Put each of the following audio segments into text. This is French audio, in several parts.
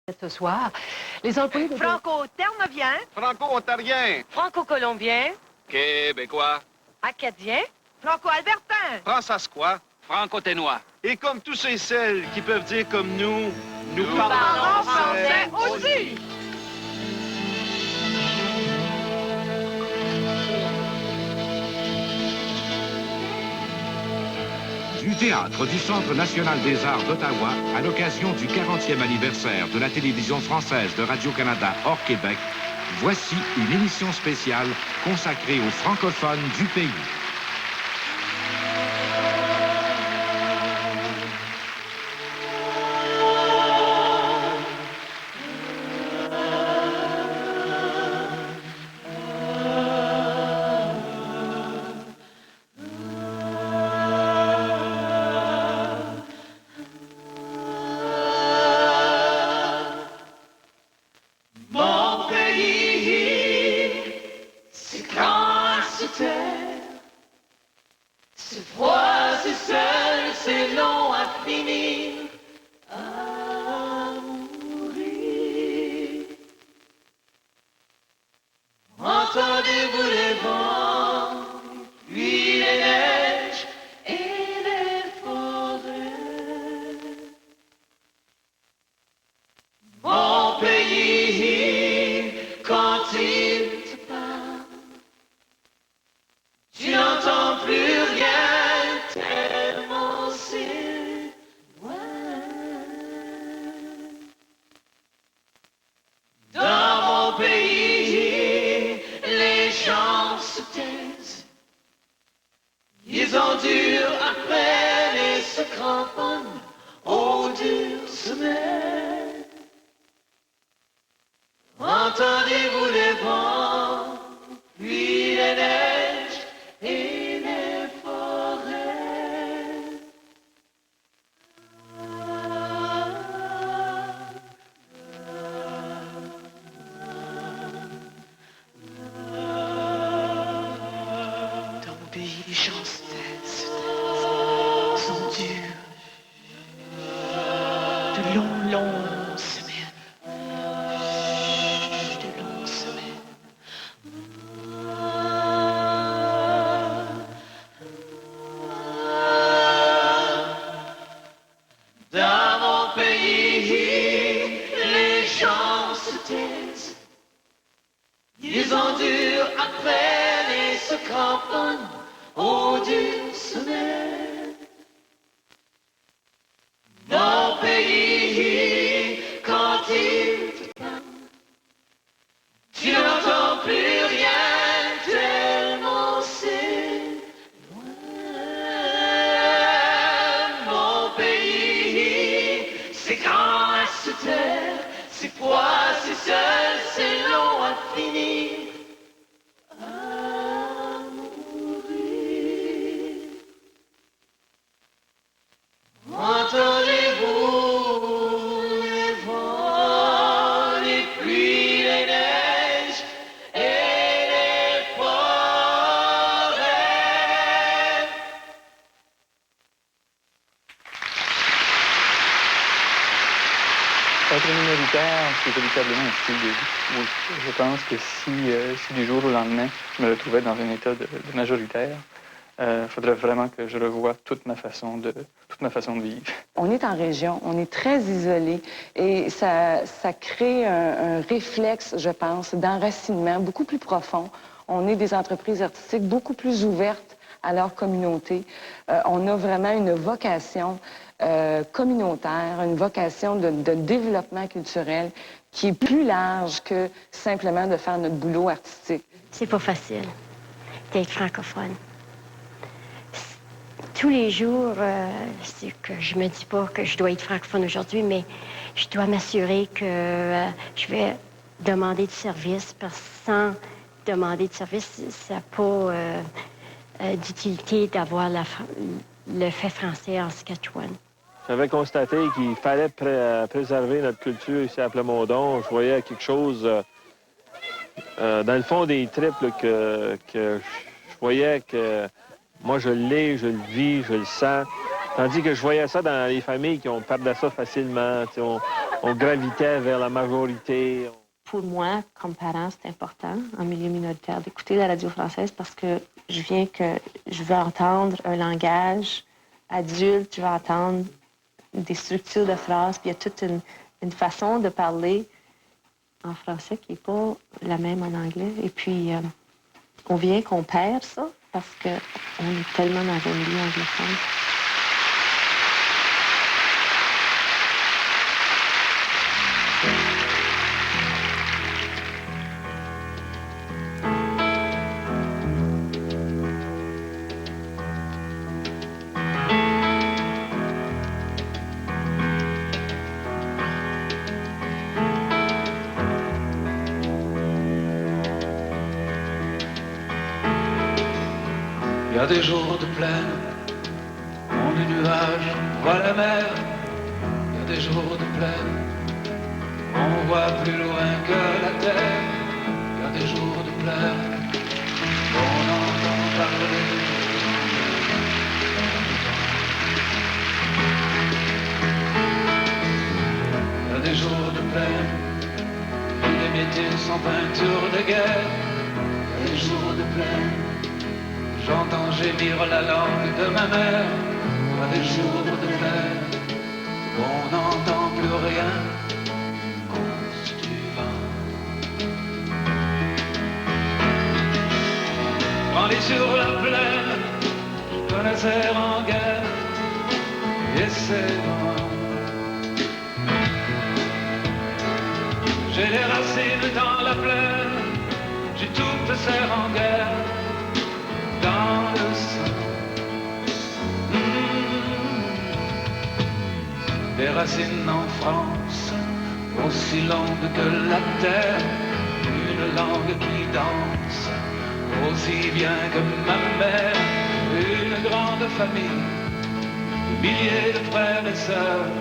Ce soir, les employés de... Franco-ternevien. Franco-ontarien. Franco-colombien. Québécois. Acadien. Franco-albertain. Françasquois. Franco-ténois. Et comme tous ceux et celles qui peuvent dire comme nous Parlons français aussi. Du théâtre du Centre national des arts d'Ottawa, à l'occasion du 40e anniversaire de la télévision française de Radio-Canada hors Québec, voici une émission spéciale consacrée aux francophones du pays. C'est froid, c'est seul, c'est long à finir, à mourir. Entendez-vous les vents, puis les neiges et les forêts. Mon pays, quand il te parle, tu n'entends plus rien, tellement c'est loin. Dans mon pays, les gens se taisent. Ils endurent à peine et se cramponnent aux dures semaines. Entendez-vous les vents, puis les neiges et les forêts. Dans mon pays, les gens se taisent, sont durs. De longues semaines. De longues semaines. Dans mon pays, les gens se taisent. Ils endurent à peine et se cramponnent aux dures semaines. Mon pays, quand il te parle, tu n'entends plus rien tellement c'est loin. Mon pays, c'est grand à se taire, c'est froid, c'est seul, c'est long à finir, à mourir. Entendez-vous les vents, les pluies, les neiges et les forêts? Être minoritaire, c'est véritablement un style de vie. Oui. Je pense que si du jour au lendemain, je me retrouvais dans un état de majoritaire, il faudrait vraiment que je revoie toute ma façon de vivre. On est en région, on est très isolé et ça crée un réflexe, je pense, d'enracinement beaucoup plus profond. On est des entreprises artistiques beaucoup plus ouvertes à leur communauté. On a vraiment une vocation communautaire, une vocation de développement culturel qui est plus large que simplement de faire notre boulot artistique. C'est pas facile d'être francophone. Tous les jours, c'est que je me dis pas que je dois être francophone aujourd'hui, mais je dois m'assurer que je vais demander du service, parce que sans demander de service, ça n'a pas d'utilité d'avoir le fait français en Saskatchewan. J'avais constaté qu'il fallait préserver notre culture ici à Plamondon. Je voyais quelque chose dans le fond des tripes là, que je voyais que moi je l'ai, je le vis, je le sens. Tandis que je voyais ça dans les familles qui ont perdu ça facilement. on gravitait vers la majorité. Pour moi, comme parent, c'est important, en milieu minoritaire, d'écouter la radio française parce que je veux entendre un langage adulte, je veux entendre des structures de phrases, puis il y a toute une façon de parler en français qui n'est pas la même en anglais. Et puis, on vient qu'on perd ça parce qu'on est tellement dans un milieu anglophone. Il y a des jours de plaine, on est nuages, on voit la mer. Il y a des jours de plaine, on voit plus loin que la terre. Il y a des jours de plaine, on entend parler. Il y a des jours de plaine, des métiers sans peinture de guerre. Il y a des jours de plaine, j'entends gémir la langue de ma mère. À des jours de plaine, on n'entend plus rien à cause du vent. Grandi sur la plaine, je connaissais en guerre et ses vents. J'ai les racines dans la plaine, j'ai toutes ces en guerre. Dans le sang, des racines en France, aussi longues que la terre, une langue qui danse, aussi bien que ma mère, une grande famille, des milliers de frères et sœurs,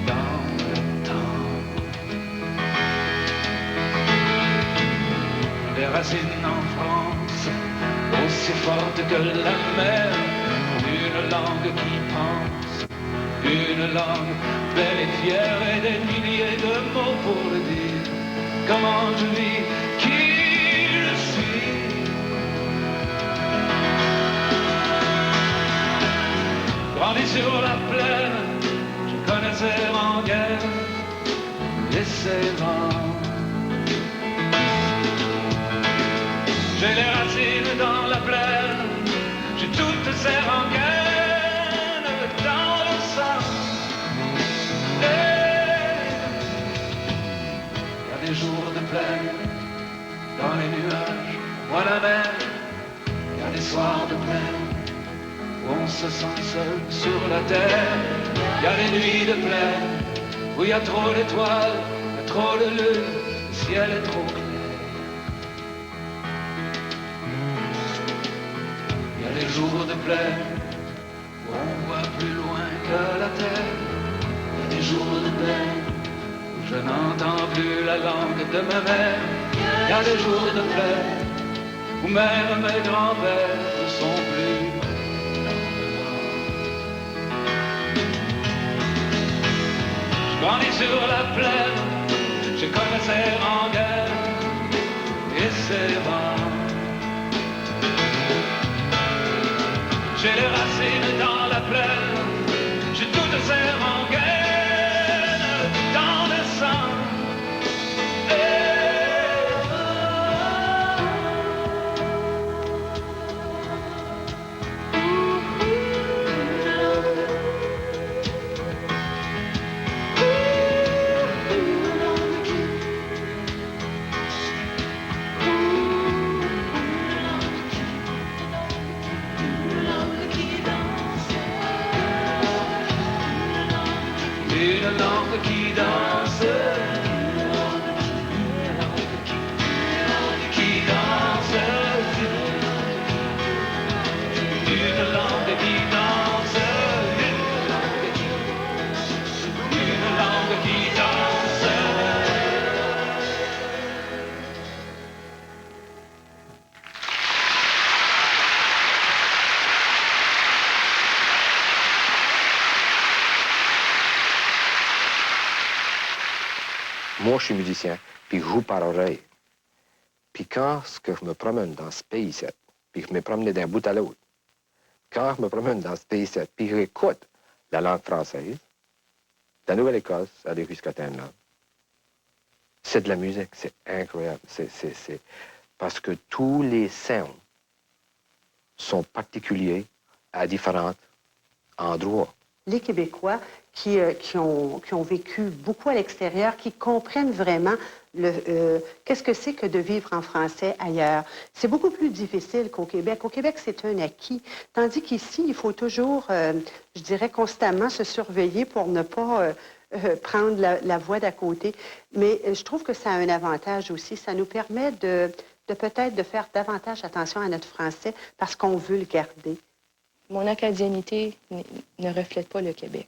dans le temps. Des racines en France, aussi forte que la mer, une langue qui pense, une langue belle et fière et des milliers de mots pour le dire. Comment je vis, qui je suis. Grandi sur la plaine, je connaissais en guerre les sévents. J'ai les racines dans la plaine, j'ai toutes ces rengaines dans le sang. Il y a des jours de plaine, dans les nuages, on voit la mer. Il y a des soirs de plaine, où on se sent seul sur la terre. Il y a des nuits de plaine, où il y a trop d'étoiles, il y a trop de lune, le ciel est trop clair. Les jours de plaine, où on voit plus loin que la terre. Il y a des jours de plaine, où je n'entends plus la langue de ma mère. Il y a des jours de plaine, où mère et mes grands-pères ne sont plus dans le nord. Je grandis sur la plaine, je connaissais en guerre et ses vents. J'ai les racines dans la plaine, j'ai toutes ces rengaines dans le sang. Une langue qui danse, qui danse, une langue qui danse, une langue qui danse. Moi, je suis musicien, puis je joue par oreille. Puis quand je me promène dans ce pays-ci, puis je me promène d'un bout à l'autre, quand je me promène dans ce pays-ci, puis j'écoute la langue française, de la Nouvelle-Écosse, aller jusqu'à Tinland, c'est de la musique, c'est incroyable. C'est parce que tous les sons sont particuliers à différents endroits. Les Québécois qui ont vécu beaucoup à l'extérieur, qui comprennent vraiment qu'est-ce que c'est que de vivre en français ailleurs. C'est beaucoup plus difficile qu'au Québec. Au Québec, c'est un acquis. Tandis qu'ici, il faut toujours, je dirais, constamment se surveiller pour ne pas prendre la voie d'à côté. Mais je trouve que ça a un avantage aussi. Ça nous permet de peut-être de faire davantage attention à notre français parce qu'on veut le garder. Mon acadianité ne reflète pas le Québec.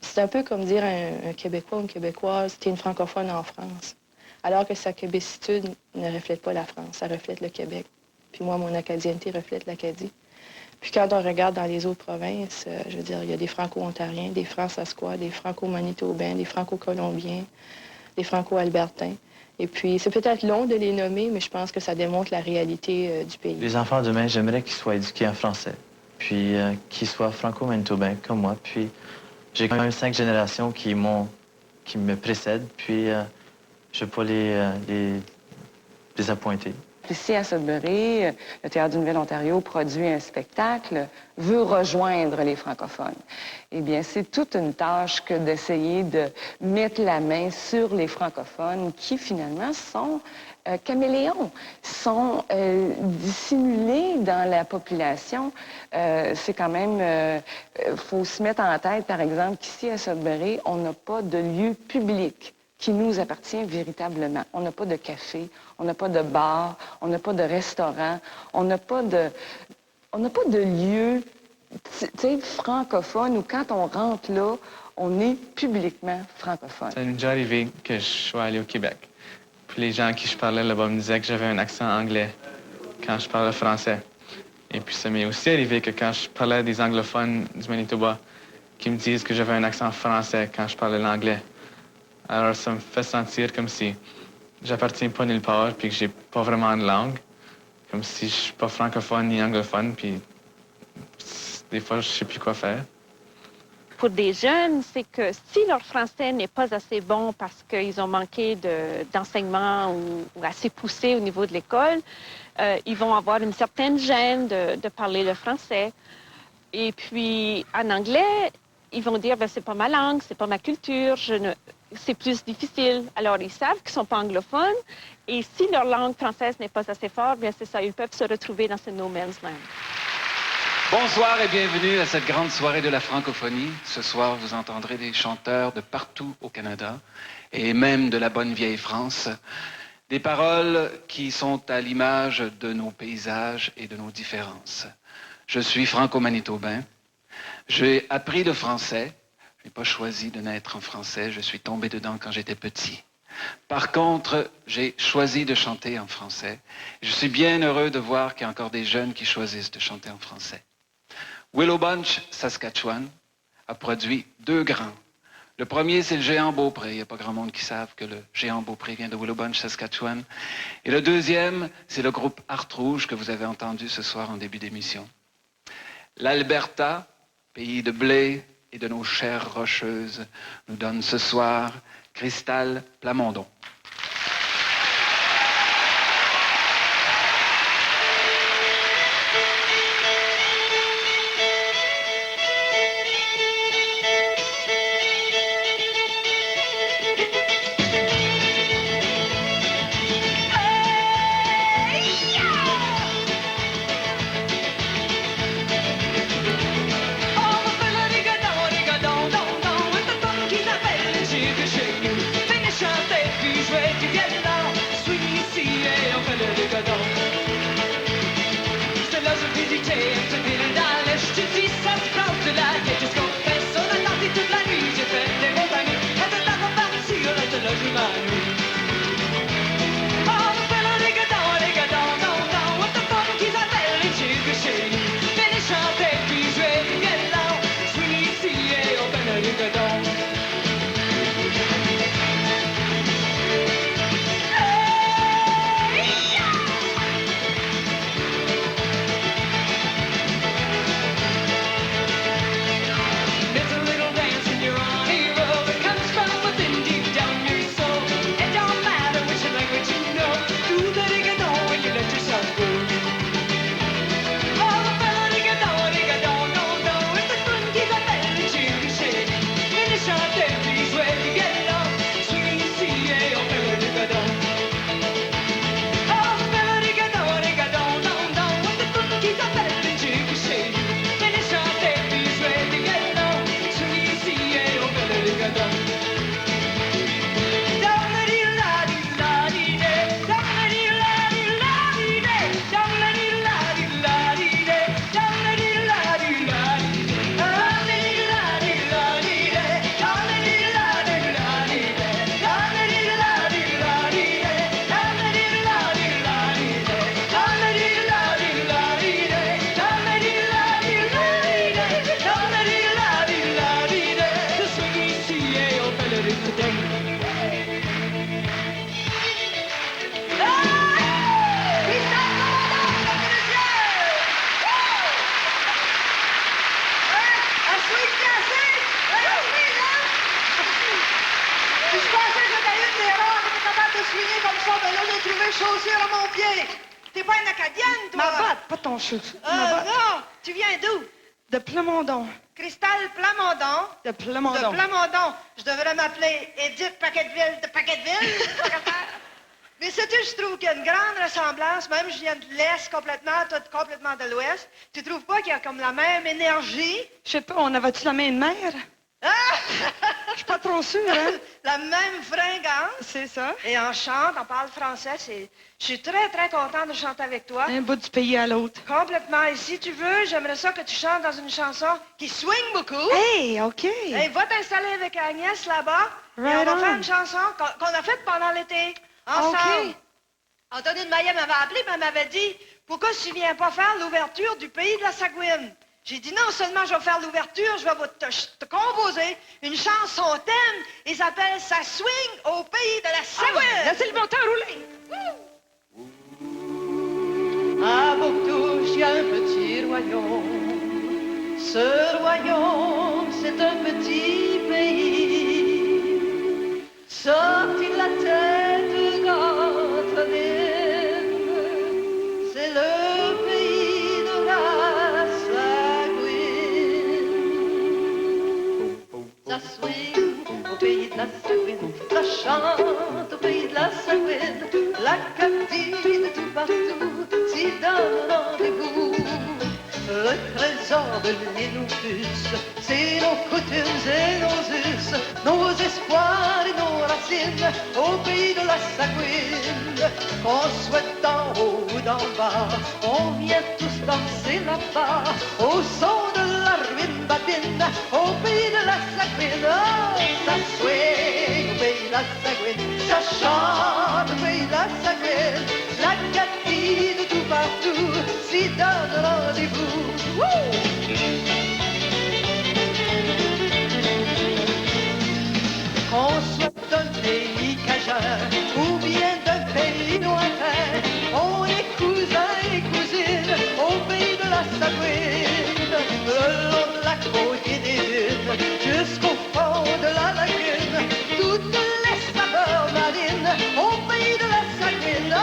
C'est un peu comme dire à un Québécois ou une Québécoise, t'es une francophone en France. Alors que sa québécitude ne reflète pas la France, ça reflète le Québec. Puis moi, mon acadianité reflète l'Acadie. Puis quand on regarde dans les autres provinces, je veux dire, il y a des franco-ontariens, des franc-saskois, des franco-manitobains, des franco-colombiens, des franco-albertains. Et puis, c'est peut-être long de les nommer, mais je pense que ça démontre la réalité du pays. Les enfants demain, j'aimerais qu'ils soient éduqués en français, puis qu'ils soient franco-manitobains comme moi. Puis, j'ai quand même 5 générations qui me précèdent, puis je ne veux pas les désappointer. Ici, à Sudbury, le Théâtre du Nouvel-Ontario produit un spectacle, veut rejoindre les francophones. Eh bien, c'est toute une tâche que d'essayer de mettre la main sur les francophones qui, finalement, sont caméléons, sont dissimulés dans la population. C'est quand même... faut se mettre en tête, par exemple, qu'ici, à Sudbury, on n'a pas de lieu public qui nous appartient véritablement. On n'a pas de café, on n'a pas de bar, on n'a pas de restaurant, on n'a pas de lieu, tu sais, francophone où quand on rentre là, on est publiquement francophone. Ça m'est déjà arrivé que je sois allé au Québec. Puis les gens à qui je parlais là-bas me disaient que j'avais un accent anglais quand je parlais français. Et puis ça m'est aussi arrivé que quand je parlais des anglophones du Manitoba, qui me disent que j'avais un accent français quand je parlais l'anglais. Alors, ça me fait sentir comme si j'appartiens pas nulle part puis que j'ai pas vraiment de langue. Comme si je suis pas francophone ni anglophone, puis des fois, je sais plus quoi faire. Pour des jeunes, c'est que si leur français n'est pas assez bon parce qu'ils ont manqué d'enseignement ou assez poussé au niveau de l'école, ils vont avoir une certaine gêne de parler le français. Et puis, en anglais, ils vont dire, ben, c'est pas ma langue, c'est pas ma culture, c'est plus difficile. Alors, ils savent qu'ils ne sont pas anglophones. Et si leur langue française n'est pas assez forte, bien c'est ça, ils peuvent se retrouver dans ce no man's land. Bonsoir et bienvenue à cette grande soirée de la francophonie. Ce soir, vous entendrez des chanteurs de partout au Canada et même de la bonne vieille France. Des paroles qui sont à l'image de nos paysages et de nos différences. Je suis franco-manitobain. J'ai appris le français. Je n'ai pas choisi de naître en français. Je suis tombé dedans quand j'étais petit. Par contre, j'ai choisi de chanter en français. Je suis bien heureux de voir qu'il y a encore des jeunes qui choisissent de chanter en français. Willow Bunch, Saskatchewan, a produit 2 grands. Le premier, c'est le Géant Beaupré. Il n'y a pas grand monde qui savent que le Géant Beaupré vient de Willow Bunch, Saskatchewan. Et le deuxième, c'est le groupe Art Rouge que vous avez entendu ce soir en début d'émission. L'Alberta, pays de blé et de nos chairs rocheuses, nous donne ce soir Cristal Plamondon. Finish up, swingé comme ça, ben là, j'ai trouvé chaussure à mon pied. T'es pas une Acadienne, toi? Ma botte, pas ton chaussure. Non, tu viens d'où? De Plamondon. Cristal Plamondon. De Plamondon. De Plamondon. Je devrais m'appeler Edith Paquetteville de Paquetteville. Mais sais-tu, je trouve qu'il y a une grande ressemblance. Même je viens de l'Est complètement, toi complètement de l'Ouest. Tu trouves pas qu'il y a comme la même énergie? Je sais pas, on avait-tu la même mère? Je suis pas trop sûre, hein? La même fringance. C'est ça. Et on chante, on parle français. Je suis très, très contente de chanter avec toi. Un bout du pays à l'autre. Complètement. Et si tu veux, j'aimerais ça que tu chantes dans une chanson qui swing beaucoup. Hey, OK. Hey, va t'installer avec Agnès là-bas. Right et on va on. faire une chanson qu'on a faite pendant l'été. Ensemble. OK. Anthony de Maillet m'avait appelé et m'avait dit « Pourquoi tu viens pas faire l'ouverture du pays de la Sagouine? » J'ai dit non seulement je vais faire l'ouverture, je vais te composer une chanson thème. Il s'appelle « Ça swing au pays de la Sagouine ». Laissez le moteur rouler. À Boctouche, il y a un petit royaume. Ce royaume, c'est un petit pays. Sorti de la tête de notre ville, c'est le pays de la Sagouine. Ça swing au pays de la Sagouine, ça chante au pays de la Sagouine. L'Acadie de tout partout s'y donne rendez-vous. Le trésor de l'Inutus, c'est nos coutumes et nos us, nos espoirs et nos racines au pays de la Sagouine. Qu'on soit d'en haut ou d'en bas, on vient tous danser là-bas au son de la ruine babine au pays de la Sagouine. Oh, ça swing au pays de la Sagouine, ça chante au pays de la Sagouine. L'Acadie de tout partout s'y donne rendez-vous. Qu'on soit d'un pays cajun ou bien d'un pays lointain, on est cousins et cousines au pays de la Sagouine. Le long de la côte et des dunes, jusqu'au fond de la lagune, toutes les saveurs marines au pays de la Sagouine. Oh,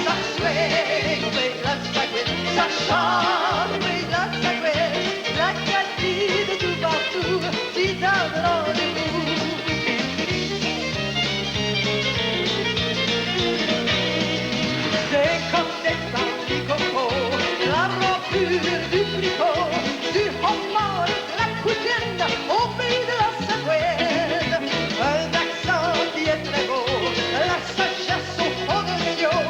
ça swing au pays de la Sagouine, ça chante au pays de la Sagouine. L'Acadie de tout partout s'y donne rendez-vous. C'est comme des abricots, la rampure du fricot, du homard et de la poutine au pays de la Sagouine. Un accent qui est très beau, la sagesse au fond de l'oignon,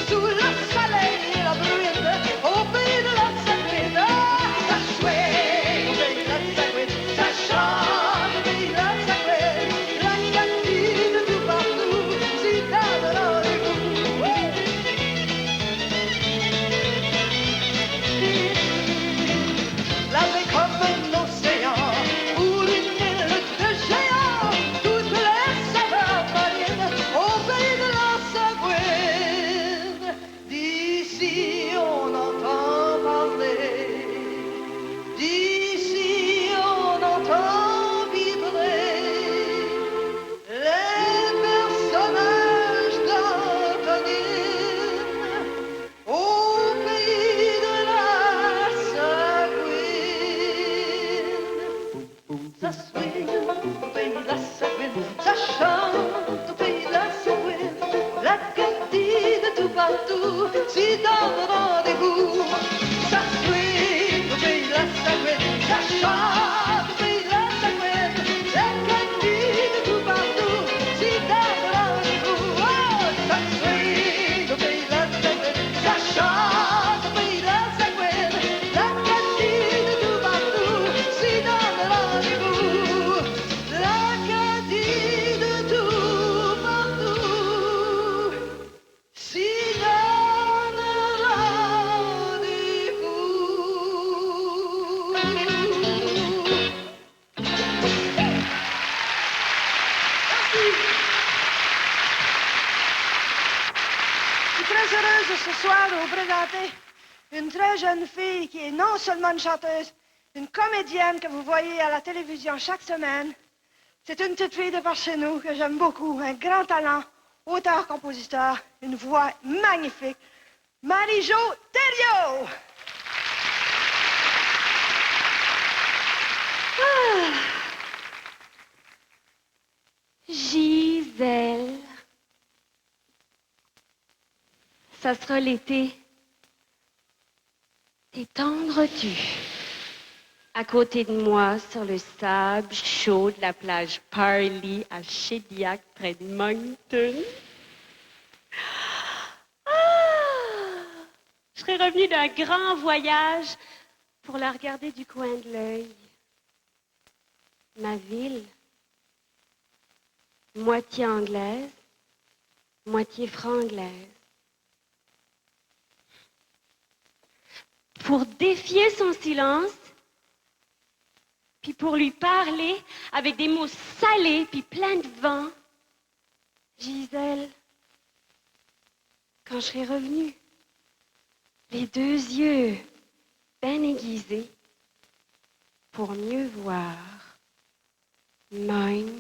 sous le soleil et la bruine au pays de la Sagouine. Ah, ça swing au pays de la Sagouine, ça chante au pays de la Sagouine. L'Acadie de tout partout s'y donne rendez-vous. La baie comme un océan, pour une île de géants, toutes les saveurs marines au pays de la Sagouine. D'ici on entend parler, d'ici on entend vibrer les personnages d'Antonine au pays de la Sagouine. Ça swing au pays de la Sagouine, ça chante au pays de la Sagouine. L'Acadie de tout partout s'y donne rendez-vous. Ça swing au pays de la Sagouine, ça chante au pays de la Sagouine. L'Acadie de tout partout s'y donne rendez-vous. Oh, ça swing au pays de la Sagouine, ça chante au pays de la Sagouine. L'Acadie de tout partout s'y donne rendez-vous. L'Acadie de tout partout s'y donne rendez-vous. Je suis très heureuse de ce soir de vous présenter une très jeune fille qui est non seulement une chanteuse, une comédienne que vous voyez à la télévision chaque semaine. C'est une petite fille de par chez nous que j'aime beaucoup, un grand talent auteur-compositeur, une voix magnifique, Marie-Jo Thériault. Gisèle. Ça sera l'été. T'étendres-tu à côté de moi sur le sable chaud de la plage Parley à Shediac près de Moncton? Je serais revenue d'un grand voyage pour la regarder du coin de l'œil. Ma ville, moitié anglaise, moitié franglaise. Pour défier son silence, puis pour lui parler avec des mots salés puis pleins de vent. Gisèle, quand je serai revenue, les deux yeux bien aiguisés pour mieux voir Moncton.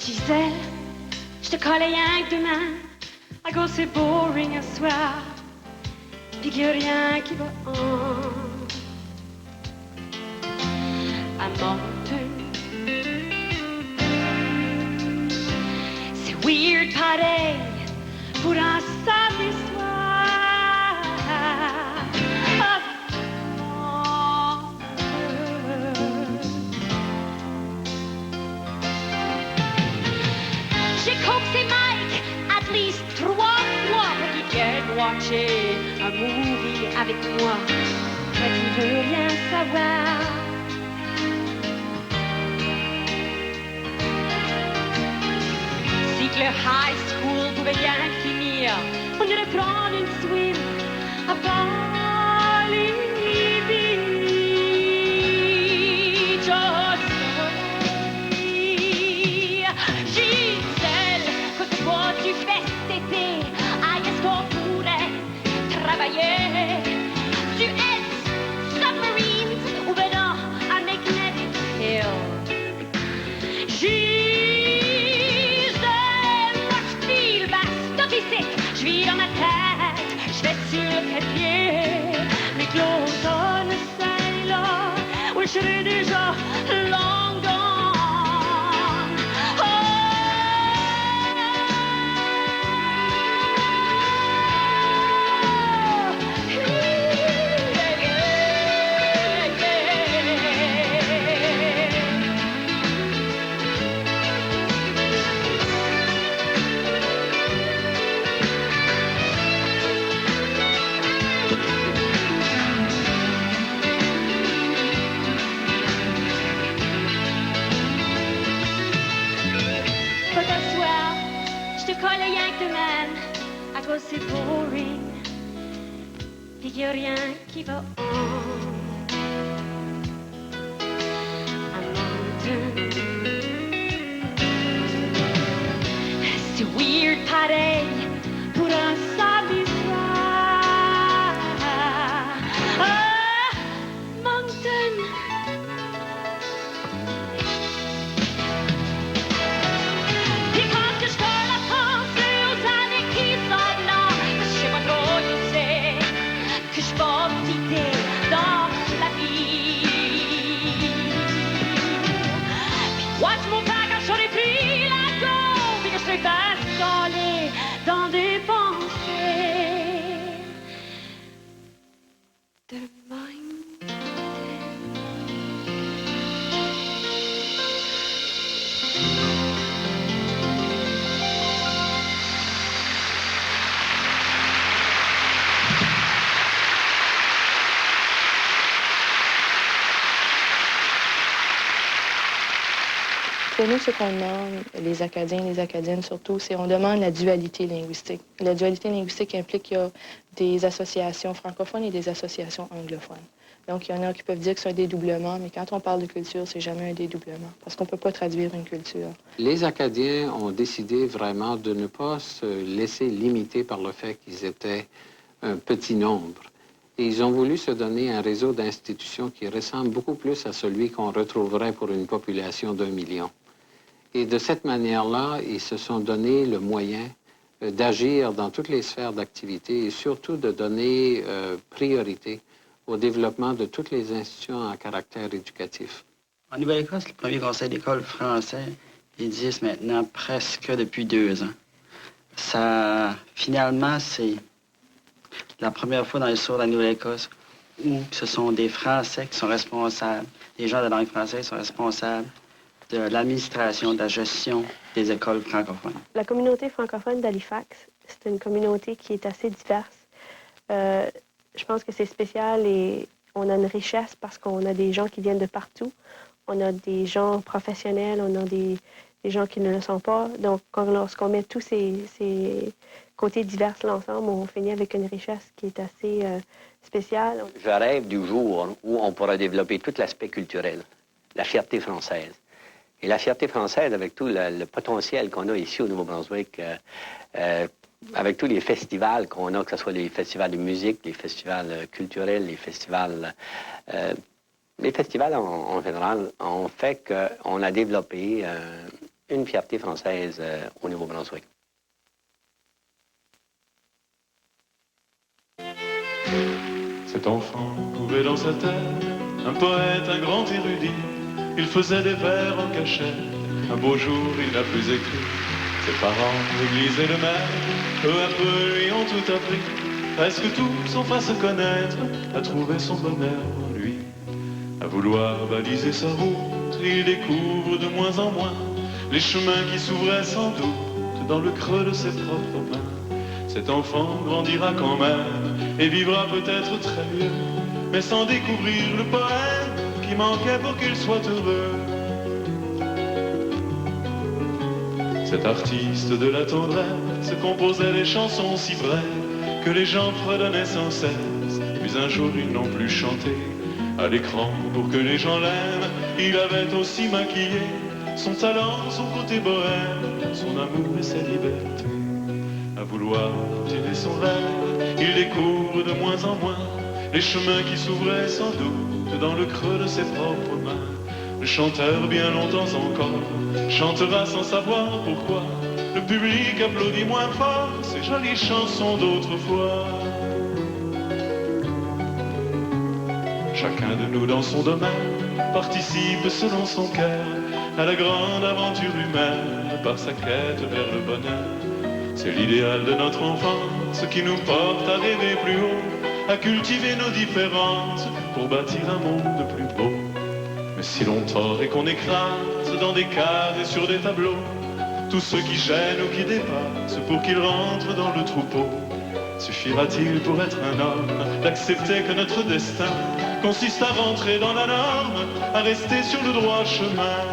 Gisèle, je te collais rien que demain, à cause c'est boring un soir, puis qu'il n'y a rien qui va à Moncton. C'est weird pareil pour un samedi soir. J'ai coaxé Mike at least 3 fois pour qu'il vienne watcher un movie avec moi, mais il veut rien savoir. Si que le high school pouvait bien finir, on irait prendre une swim à Bali Beach. Oh, Gisèle, qu'est-ce que tu fais cet été? Ah, est-ce qu'on pourrait travailler? Tu es submarines ou ben non, à Magnetic Hill. Je vis dans ma tête, je vais sur le trépied, mais que l'automne c'est là, où je serai déjà long gone. À cause c'est boring, puis qu'il n'y a rien qui va à Moncton. C'est weird pareil pour un samedi soir. Ah, Moncton. Puis quand je fais la France aux années qui sont là, je sais pas trop, je sais que je porte idée dans la vie. Puis moi je mon bagage, j'aurais pris la go, puis que je serais installée dans des pensées de Pour nous, ce qu'on demande, les Acadiens, les Acadiennes surtout, c'est on demande la dualité linguistique. La dualité linguistique implique qu'il y a des associations francophones et des associations anglophones. Donc, il y en a qui peuvent dire que c'est un dédoublement, mais quand on parle de culture, c'est jamais un dédoublement, parce qu'on ne peut pas traduire une culture. Les Acadiens ont décidé vraiment de ne pas se laisser limiter par le fait qu'ils étaient un petit nombre. Et ils ont voulu se donner un réseau d'institutions qui ressemble beaucoup plus à celui qu'on retrouverait pour une population d'1 million. Et de cette manière-là, ils se sont donné le moyen d'agir dans toutes les sphères d'activité et surtout de donner priorité au développement de toutes les institutions à caractère éducatif. En Nouvelle-Écosse, le premier conseil d'école français existe maintenant presque depuis 2 ans. Ça, finalement, c'est la première fois dans l'histoire de la Nouvelle-Écosse où ce sont des Français qui sont responsables, les gens de la langue française sont responsables de l'administration, de la gestion des écoles francophones. La communauté francophone d'Halifax, c'est une communauté qui est assez diverse. Je pense que c'est spécial et on a une richesse parce qu'on a des gens qui viennent de partout. On a des gens professionnels, on a des gens qui ne le sont pas. Donc, lorsqu'on met tous ces côtés divers là ensemble, on finit avec une richesse qui est assez spéciale. Je rêve du jour où on pourra développer tout l'aspect culturel, la fierté française. Et la fierté française, avec tout le potentiel qu'on a ici au Nouveau-Brunswick, avec tous les festivals qu'on a, que ce soit les festivals de musique, les festivals culturels, les festivals en général, ont fait qu'on a développé une fierté française au Nouveau-Brunswick. Cet enfant couvait dans sa tête un poète, un grand érudit. Il faisait des vers en cachette. Un beau jour, il n'a plus écrit. Ses parents, l'église et le maire, peu à peu lui ont tout appris. Presque tout, sauf à se connaître, à trouver son bonheur en lui. À vouloir baliser sa route, il découvre de moins en moins les chemins qui s'ouvraient sans doute dans le creux de ses propres mains. Cet enfant grandira quand même et vivra peut-être très mieux, mais sans découvrir le poème qui manquait pour qu'il soit heureux. Cet artiste de la tendresse composait des chansons si brèves que les gens fredonnaient sans cesse, puis un jour ils n'ont plus chanté à l'écran pour que les gens l'aiment. Il avait aussi maquillé son talent, son côté bohème, son amour et sa liberté. À vouloir tirer son rêve, il découvre de moins en moins les chemins qui s'ouvraient sans doute dans le creux de ses propres mains. Le chanteur, bien longtemps encore, chantera sans savoir pourquoi. Le public applaudit moins fort ces jolies chansons d'autrefois. Chacun de nous dans son domaine participe selon son cœur à la grande aventure humaine par sa quête vers le bonheur. C'est l'idéal de notre enfance qui nous porte à rêver plus haut, à cultiver nos différences pour bâtir un monde plus beau. Mais si l'on tord et qu'on écrase dans des cases et sur des tableaux tous ceux qui gênent ou qui dépassent pour qu'ils rentrent dans le troupeau, suffira-t-il pour être un homme d'accepter que notre destin consiste à rentrer dans la norme, à rester sur le droit chemin?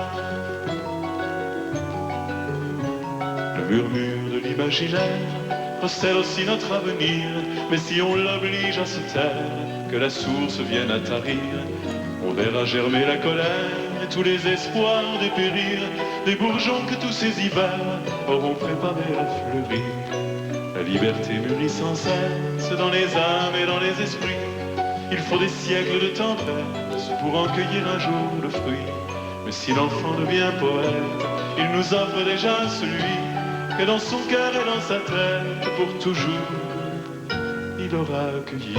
Le murmure de l'imaginaire recèle aussi notre avenir, mais si on l'oblige à se taire, que la source vienne à tarir, on verra germer la colère et tous les espoirs dépérir, des bourgeons que tous ces hivers auront préparé à fleurir. La liberté mûrit sans cesse dans les âmes et dans les esprits. Il faut des siècles de tempête pour en cueillir un jour le fruit. Mais si l'enfant devient poète, il nous offre déjà celui que dans son cœur et dans sa tête, pour toujours, il aura accueilli.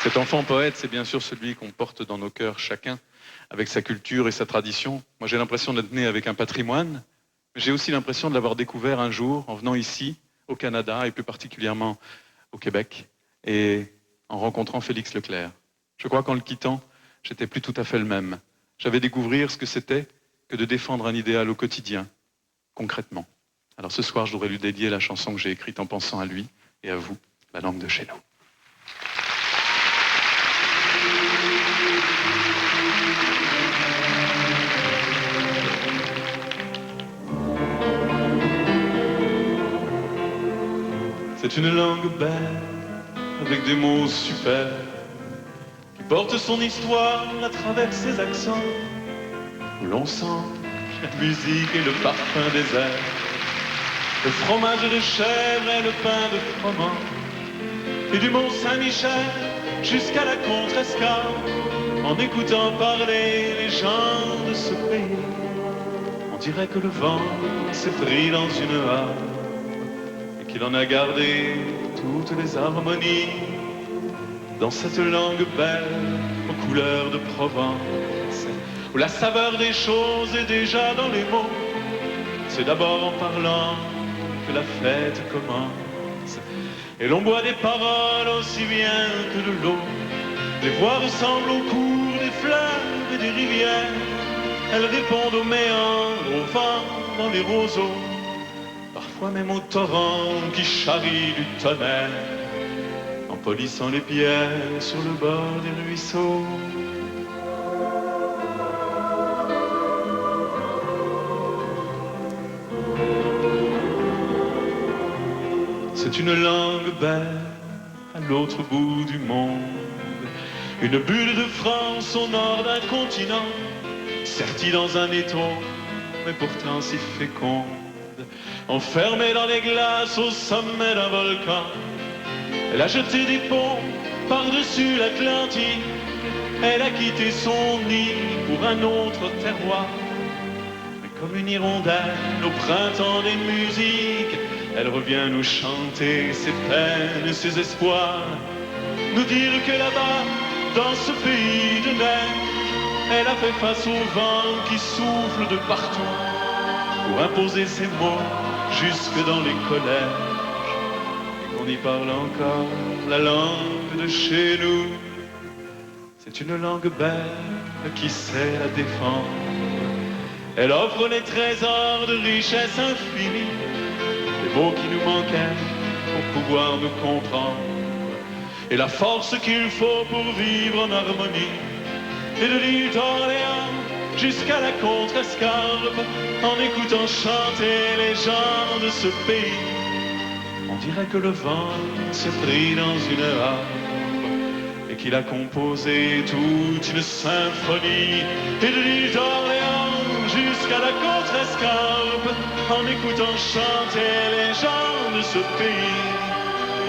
Cet enfant poète, c'est bien sûr celui qu'on porte dans nos cœurs chacun, avec sa culture et sa tradition. Moi, j'ai l'impression d'être né avec un patrimoine, mais j'ai aussi l'impression de l'avoir découvert un jour en venant ici, au Canada, et plus particulièrement au Québec, et en rencontrant Félix Leclerc. Je crois qu'en le quittant, j'étais plus tout à fait le même. J'avais découvert ce que c'était que de défendre un idéal au quotidien, concrètement. Alors ce soir, je voudrais lui dédier la chanson que j'ai écrite en pensant à lui et à vous, la langue de chez nous. C'est une langue belle, avec des mots super, qui porte son histoire à travers ses accents, où l'on sent la musique et le parfum des airs, le fromage de chèvre et le pain de froment, et du Mont Saint-Michel jusqu'à la Contrescarpe, en écoutant parler les gens de ce pays. On dirait que le vent s'est pris dans une harpe, qu'il en a gardé toutes les harmonies dans cette langue belle aux couleurs de Provence, où la saveur des choses est déjà dans les mots. C'est d'abord en parlant que la fête commence, et l'on boit des paroles aussi bien que de l'eau. Les voix ressemblent au cours des fleuves et des rivières, elles répondent aux méandres, au vent dans les roseaux, parfois même au torrent qui charrie du tonnerre, en polissant les pierres sur le bord des ruisseaux. C'est une langue belle à l'autre bout du monde, une bulle de France au nord d'un continent, sertie dans un étau, mais pourtant si féconde. Enfermée dans les glaces au sommet d'un volcan, elle a jeté des ponts par-dessus l'Atlantique. Elle a quitté son nid pour un autre terroir. Mais comme une hirondelle au printemps des musiques, elle revient nous chanter ses peines et ses espoirs, nous dire que là-bas, dans ce pays de neige, elle a fait face au vent qui souffle de partout pour imposer ses mots jusque dans les collèges, et qu'on y parle encore la langue de chez nous. C'est une langue belle qui sait la défendre. Elle offre les trésors de richesse infinie, les mots qui nous manquaient pour pouvoir nous comprendre, et la force qu'il faut pour vivre en harmonie. Et de l'île d'Orléans jusqu'à la Contrescarpe, en écoutant chanter les gens de ce pays, on dirait que le vent s'est pris dans une harpe et qu'il a composé toute une symphonie. Et de l'île d'Orléans jusqu'à la Contrescarpe, en écoutant chanter les gens de ce pays,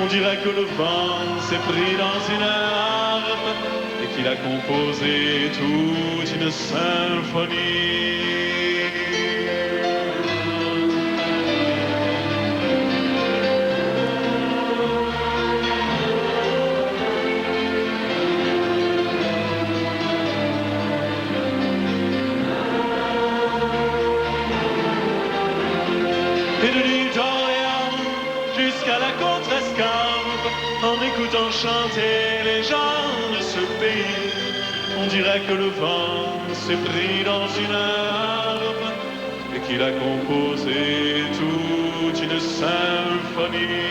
on dirait que le vent s'est pris dans une harpe et qu'il a composé toute une symphonie. Et de l'île d'Orléans jusqu'à la Contrescarpe, en écoutant chanter les gens de ce pays, on dirait que le vent s'est pris dans une harpe et qu'il a composé toute une symphonie.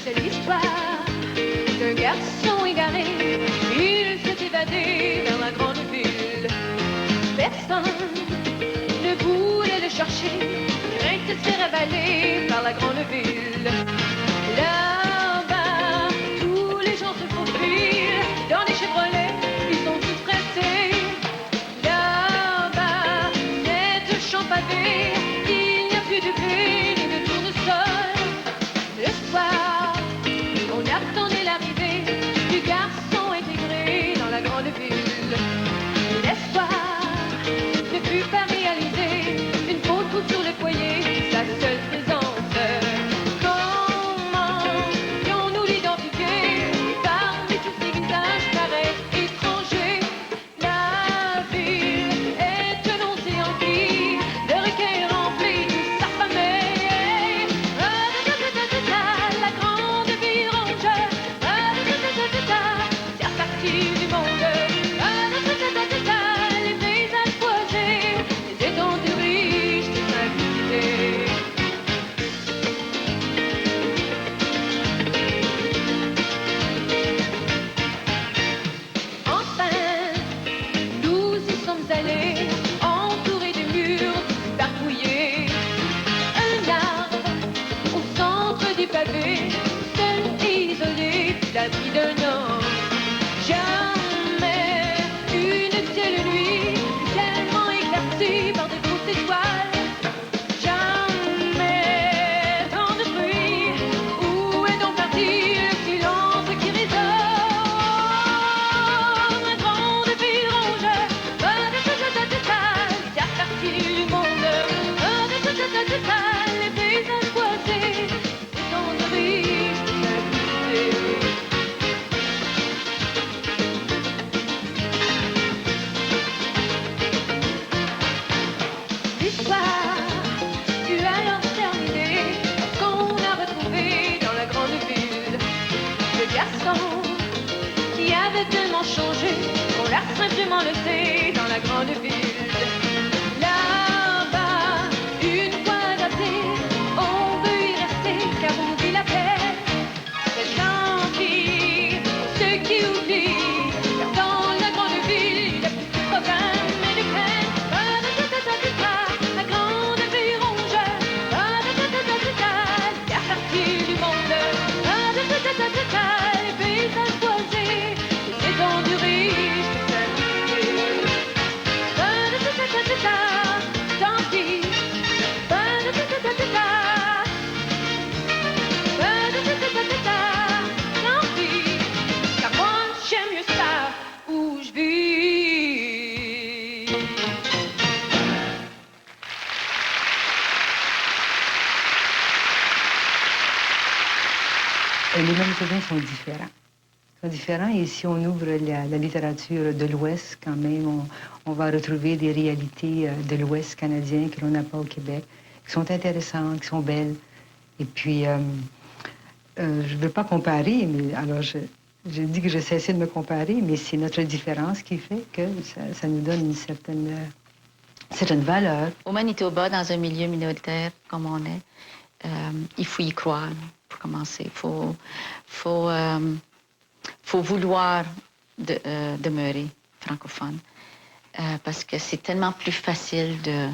C'est l'histoire d'un garçon égaré. Il s'est évadé dans la grande ville. Personne ne voulait le chercher, craint de se faire avaler par la grande ville. Là-bas, tous les gens se faufilent dans les Chevrolets, ils sont tous pressés. Là-bas, net champ pavé, il n'y a plus de paix ni de tournesol. Le soir, on attendait l'arrivée du garçon intégré dans la grande ville. L'espoir ne fut pas réalisé, une faute coupe sur le foyer, sa seule présence tellement changé qu'on l'air simplement le thé dans la grande ville. Là-bas, une fois daté, on veut y rester car on oublie la paix. C'est gentil, ceux qui oublient, car dans la grande ville, il y a plus de problèmes et de peine. La grande ville rongeur, la partie du monde. Les paysages boisés, les étendues riches de fermiers. Tant pis. Tant pis. Car moi, j'aime mieux ça où je vis. Les Manitobains sont différents. Ils sont différents et si on ouvre la littérature de l'Ouest, quand même, on va retrouver des réalités de l'Ouest canadien que l'on n'a pas au Québec, qui sont intéressantes, qui sont belles. Et puis, je ne veux pas comparer, mais alors je dis que je cessais de me comparer, mais c'est notre différence qui fait que ça nous donne une certaine valeur. Au Manitoba, dans un milieu minoritaire comme on est, il faut y croire pour commencer. Il faut vouloir demeurer francophone parce que c'est tellement plus facile de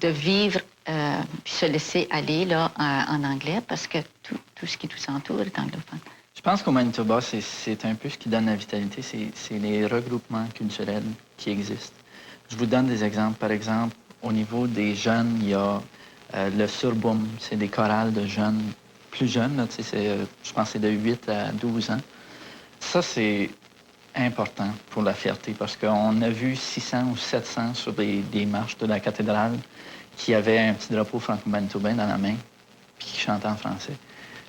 vivre puis se laisser aller là, en anglais parce que tout ce qui nous entoure est anglophone. Je pense qu'au Manitoba, c'est un peu ce qui donne la vitalité, c'est les regroupements culturels qui existent. Je vous donne des exemples. Par exemple, au niveau des jeunes, il y a le Surboom, c'est des chorales de jeunes, plus jeunes, là, je pense que c'est de 8 à 12 ans. Ça, c'est important pour la fierté parce qu'on a vu 600 ou 700 sur des marches de la cathédrale qui avaient un petit drapeau franco-manitobain dans la main puis qui chantaient en français.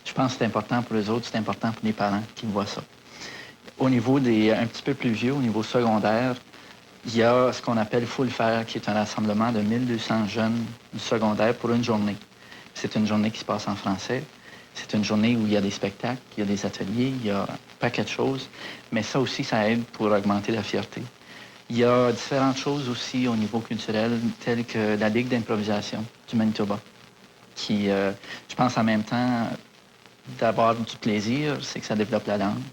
Je pense que c'est important pour les autres, c'est important pour les parents qui voient ça. Au niveau un petit peu plus vieux, au niveau secondaire, il y a ce qu'on appelle Full Fair, qui est un rassemblement de 1200 jeunes du secondaire pour une journée. C'est une journée qui se passe en français. C'est une journée où il y a des spectacles, il y a des ateliers, il y a un paquet de choses. Mais ça aussi, ça aide pour augmenter la fierté. Il y a différentes choses aussi au niveau culturel, telles que la Ligue d'improvisation du Manitoba, qui, je pense en même temps, d'avoir du plaisir, c'est que ça développe la langue.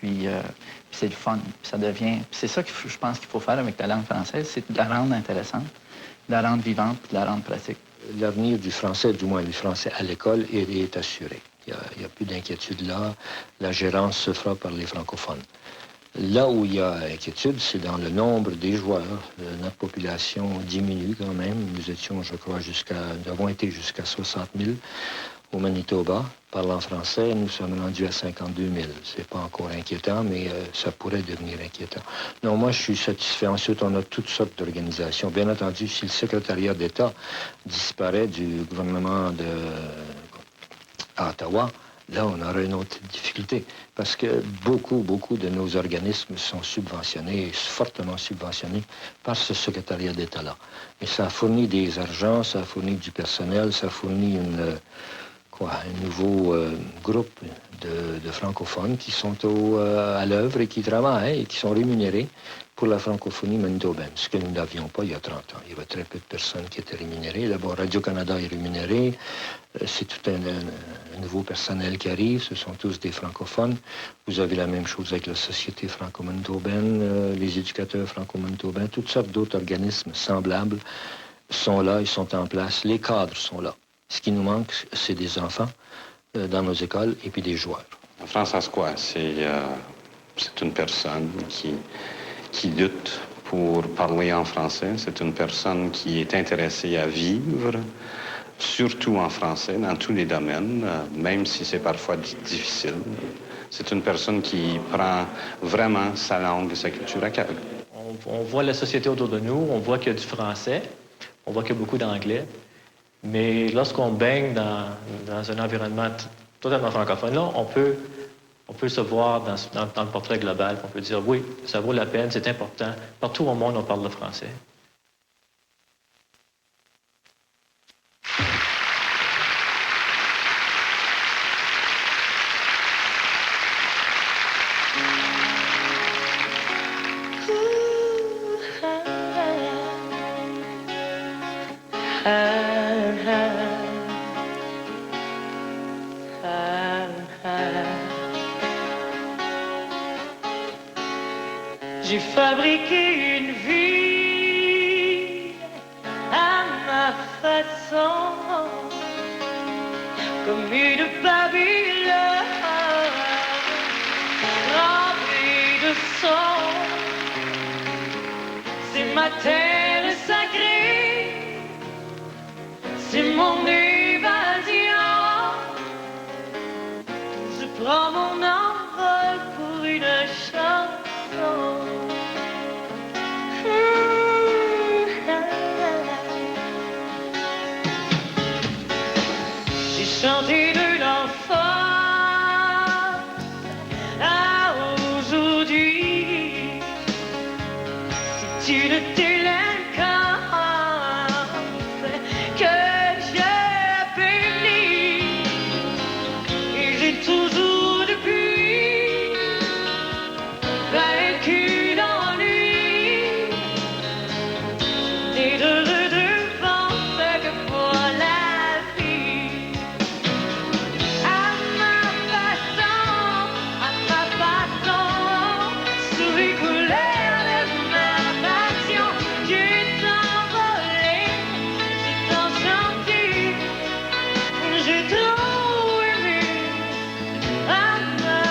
Puis c'est le fun. Puis ça devient... c'est ça que je pense qu'il faut faire avec la langue française, c'est de la rendre intéressante, de la rendre vivante, puis de la rendre pratique. L'avenir du français, du moins du français à l'école, est assuré. Il n'y a plus d'inquiétude là. La gérance se fera par les francophones. Là où il y a inquiétude, c'est dans le nombre des joueurs. Notre population diminue quand même. Nous étions, je crois, nous avons été jusqu'à 60 000 au Manitoba. Parlant français, nous sommes rendus à 52 000. C'est pas encore inquiétant, mais ça pourrait devenir inquiétant. Non, moi, je suis satisfait. Ensuite, on a toutes sortes d'organisations. Bien entendu, si le secrétariat d'État disparaît du gouvernement à Ottawa, là, on aura une autre difficulté. Parce que beaucoup de nos organismes sont subventionnés, fortement subventionnés par ce secrétariat d'État-là. Et ça a fourni des argents, ça a fourni du personnel, ça a fourni un nouveau groupe de francophones qui sont à l'œuvre et qui travaillent et qui sont rémunérés pour la francophonie manitobaine, ce que nous n'avions pas il y a 30 ans. Il y avait très peu de personnes qui étaient rémunérées. D'abord, Radio-Canada est rémunéré. C'est tout un nouveau personnel qui arrive. Ce sont tous des francophones. Vous avez la même chose avec la Société franco-manitobaine, les éducateurs franco-manitobains. Toutes sortes d'autres organismes semblables sont là, ils sont en place. Les cadres sont là. Ce qui nous manque, c'est des enfants dans nos écoles et puis des joueurs. François, c'est une personne qui lutte pour parler en français. C'est une personne qui est intéressée à vivre, surtout en français, dans tous les domaines, même si c'est parfois difficile. C'est une personne qui prend vraiment sa langue et sa culture à cœur. On voit la société autour de nous, on voit qu'il y a du français, on voit qu'il y a beaucoup d'anglais. Mais lorsqu'on baigne dans un environnement totalement francophone, là, on peut se voir dans le portrait global. On peut dire, oui, ça vaut la peine, c'est important. Partout au monde, on parle le français. J'ai fabriqué une vie à ma façon, comme une Babylone remplie de son. C'est ma terre sacrée, c'est mon évasion. Je prends mon envol pour une chanson. J'ai chanté de l'enfant à aujourd'hui. C'est une délinquance que j'ai bénie. Et j'ai toujours depuis vaincu l'ennui. Des deux devant ce que pour la vie. À ma façon, sous les couleurs de ma passion, j'ai envolé, j'ai tant chanté, j'ai trop aimé. À ma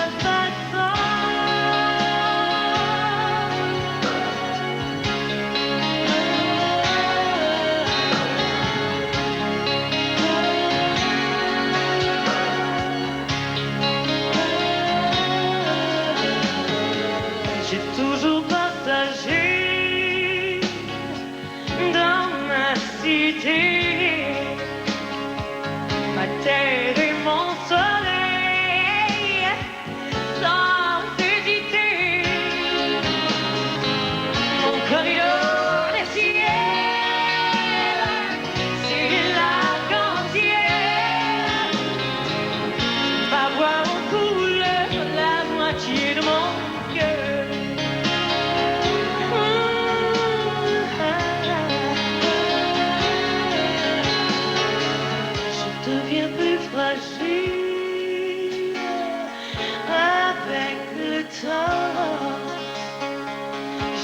J'ai toujours partagé dans ma cité ma terre et mon soleil sans hésiter. Mon corridor des ciels, c'est l'arc-en-ciel. Ma voix en couleur, la moitié de mon cœur. Je deviens plus fragile avec le temps.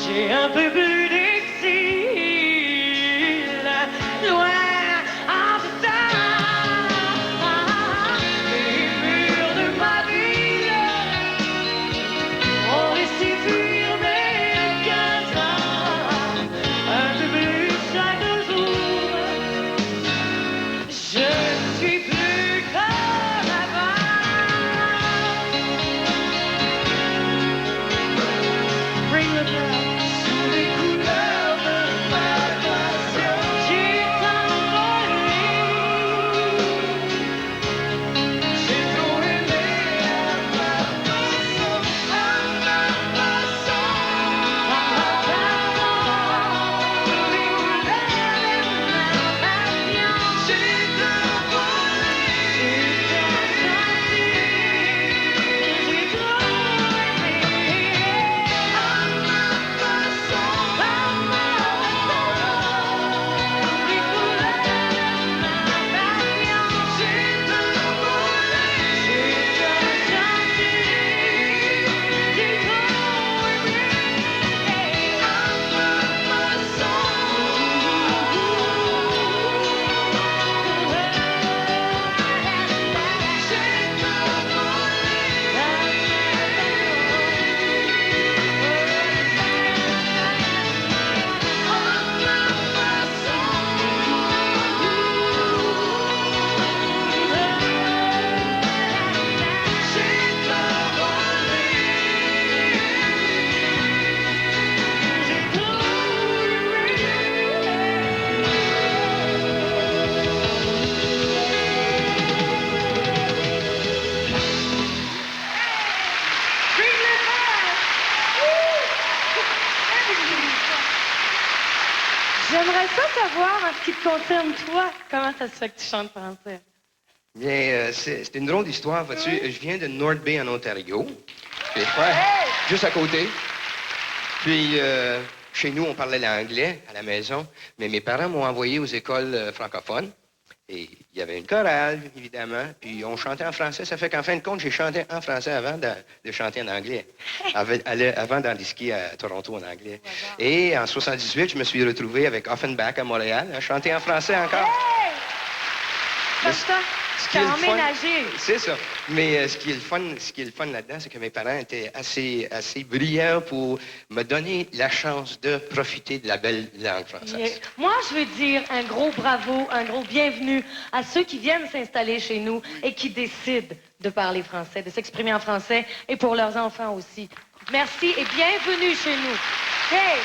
J'ai un peu plus d'exil, loin en temps. Les murs de ma ville ont laissé fuir mes 15 ans. Un peu plus chaque jour. Je ne suis plus comme avant. Bring the bell. Sous les couleurs de ma passion, j'ai envolé, j'ai trop aimé. À ma façon, à ma façon, à ma façon, sous les couleurs de ma passion, j'ai envolé, j'ai chanté, j'ai trop aimé. À ma façon, à ma façon, sous les couleurs de ma passion, j'ai envolé, j'ai chanté, j'ai trop aimé. À ma façon, j'aimerais ça savoir, en ce qui te concerne, toi, comment ça se fait que tu chantes français? Bien, c'est une drôle d'histoire, vois-tu. Je viens de North Bay, en Ontario. Puis, juste à côté. Puis, chez nous, on parlait l'anglais à la maison, mais mes parents m'ont envoyé aux écoles francophones. Et il y avait une chorale, évidemment, puis on chantait en français. Ça fait qu'en fin de compte, j'ai chanté en français avant de chanter en anglais. Avant d'aller skier à Toronto en anglais. Et en 78, je me suis retrouvé avec Offenbach à Montréal, à chanter en français encore. Comme ça, tu t'es emménagé. C'est ça. Mais ce qui est le fun là-dedans, c'est que mes parents étaient assez brillants pour me donner la chance de profiter de la belle langue française. Moi, je veux dire un gros bravo, un gros bienvenue à ceux qui viennent s'installer chez nous et qui décident de parler français, de s'exprimer en français, et pour leurs enfants aussi. Merci et bienvenue chez nous. Hey!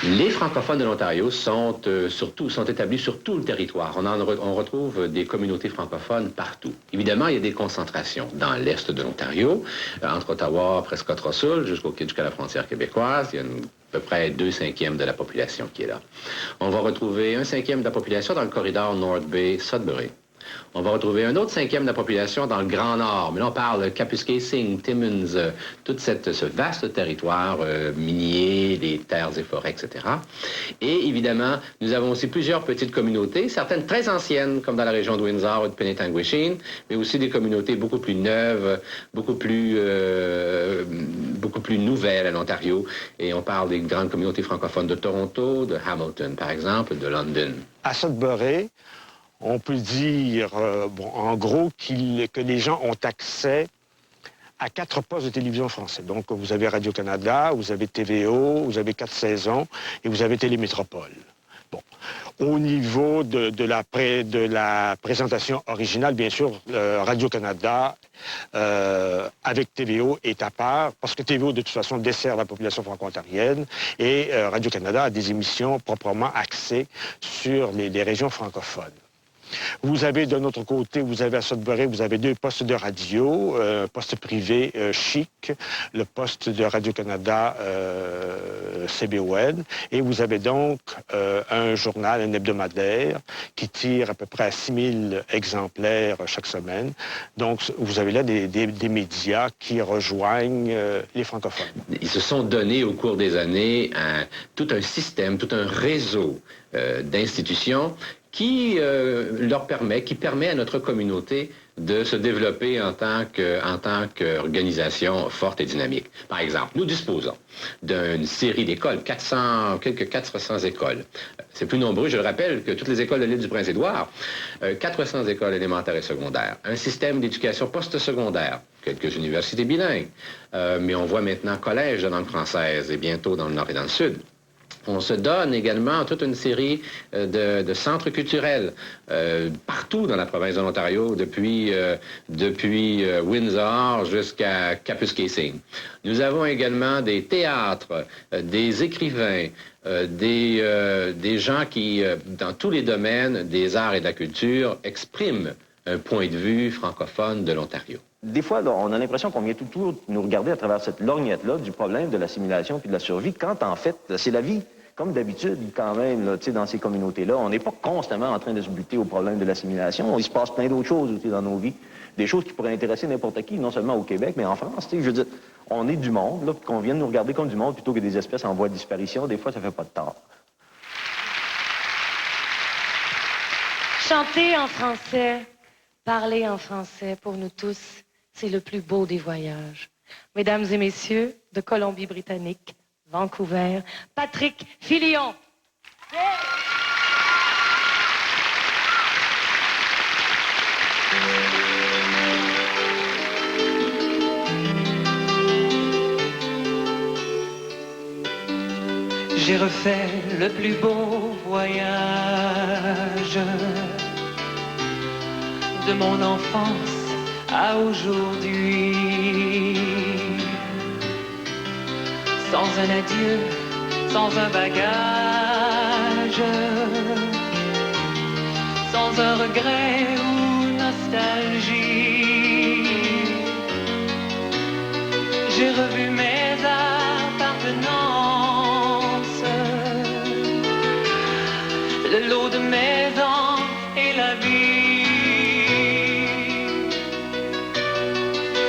Les francophones de l'Ontario sont établis sur tout le territoire. On retrouve des communautés francophones partout. Évidemment, il y a des concentrations dans l'est de l'Ontario, entre Ottawa, Prescott-Russell, jusqu'à la frontière québécoise. Il y a à peu près 2/5 de la population qui est là. On va retrouver 1/5 de la population dans le corridor North Bay-Sudbury. On va retrouver un autre 5e de la population dans le Grand Nord. Mais là, on parle de Kapuskasing, Timmins, tout ce vaste territoire minier, les terres et forêts, etc. Et évidemment, nous avons aussi plusieurs petites communautés, certaines très anciennes, comme dans la région de Windsor ou de Penetanguishene, mais aussi des communautés beaucoup plus neuves, beaucoup plus nouvelles à l'Ontario. Et on parle des grandes communautés francophones de Toronto, de Hamilton, par exemple, de London. À Sudbury, on peut dire, en gros, que les gens ont accès à 4 postes de télévision français. Donc, vous avez Radio-Canada, vous avez TVO, vous avez 4 saisons et vous avez Télémétropole. Bon. Au niveau de la présentation originale, bien sûr, Radio-Canada avec TVO est à part, parce que TVO, de toute façon, dessert la population franco-ontarienne et Radio-Canada a des émissions proprement axées sur les régions francophones. Vous avez de notre côté, vous avez à Sudbury, vous avez 2 postes de radio, un poste privé chic, le poste de Radio-Canada CBON, et vous avez donc un journal, un hebdomadaire, qui tire à peu près à 6000 exemplaires chaque semaine. Donc, vous avez là des médias qui rejoignent les francophones. Ils se sont donnés au cours des années tout un système, tout un réseau d'institutions qui permet à notre communauté de se développer en tant qu'organisation forte et dynamique. Par exemple, nous disposons d'une série d'écoles, quelques 400 écoles. C'est plus nombreux, je le rappelle, que toutes les écoles de l'île du Prince-Édouard. 400 écoles élémentaires et secondaires. Un système d'éducation post-secondaire. Quelques universités bilingues. Mais on voit maintenant collèges de langue française et bientôt dans le nord et dans le sud. On se donne également toute une série de centres culturels partout dans la province de l'Ontario, depuis Windsor jusqu'à Kapuskasing. Nous avons également des théâtres, des écrivains, des gens qui, dans tous les domaines des arts et de la culture, expriment un point de vue francophone de l'Ontario. Des fois, on a l'impression qu'on vient toujours nous regarder à travers cette lorgnette-là du problème de l'assimilation puis de la survie, quand en fait, c'est la vie. Comme d'habitude, quand même, là, dans ces communautés-là, on n'est pas constamment en train de se buter au problème de l'assimilation. Il se passe plein d'autres choses aussi dans nos vies. Des choses qui pourraient intéresser n'importe qui, non seulement au Québec, mais en France. Je veux dire, on est du monde, là, qu'on vienne nous regarder comme du monde plutôt que des espèces en voie de disparition. Des fois, ça fait pas de tort. Chanter en français, parler en français, pour nous tous, c'est le plus beau des voyages. Mesdames et messieurs, de Colombie-Britannique, Vancouver, Patrick Filion. J'ai refait le plus beau voyage de mon enfance à aujourd'hui. Sans un adieu, sans un bagage, sans un regret ou nostalgie. J'ai revu mes appartenances, le lot de mes ans et la vie.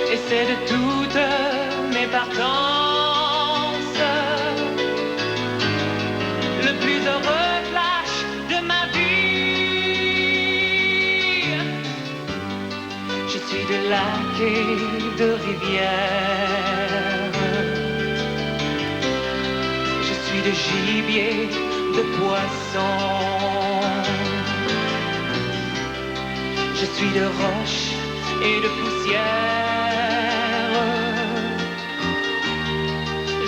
Et c'est de toutes mes partances le plus heureux flash de ma vie. lacs et de rivières. Je suis de gibier, de poisson. Je suis de roche et de poussière.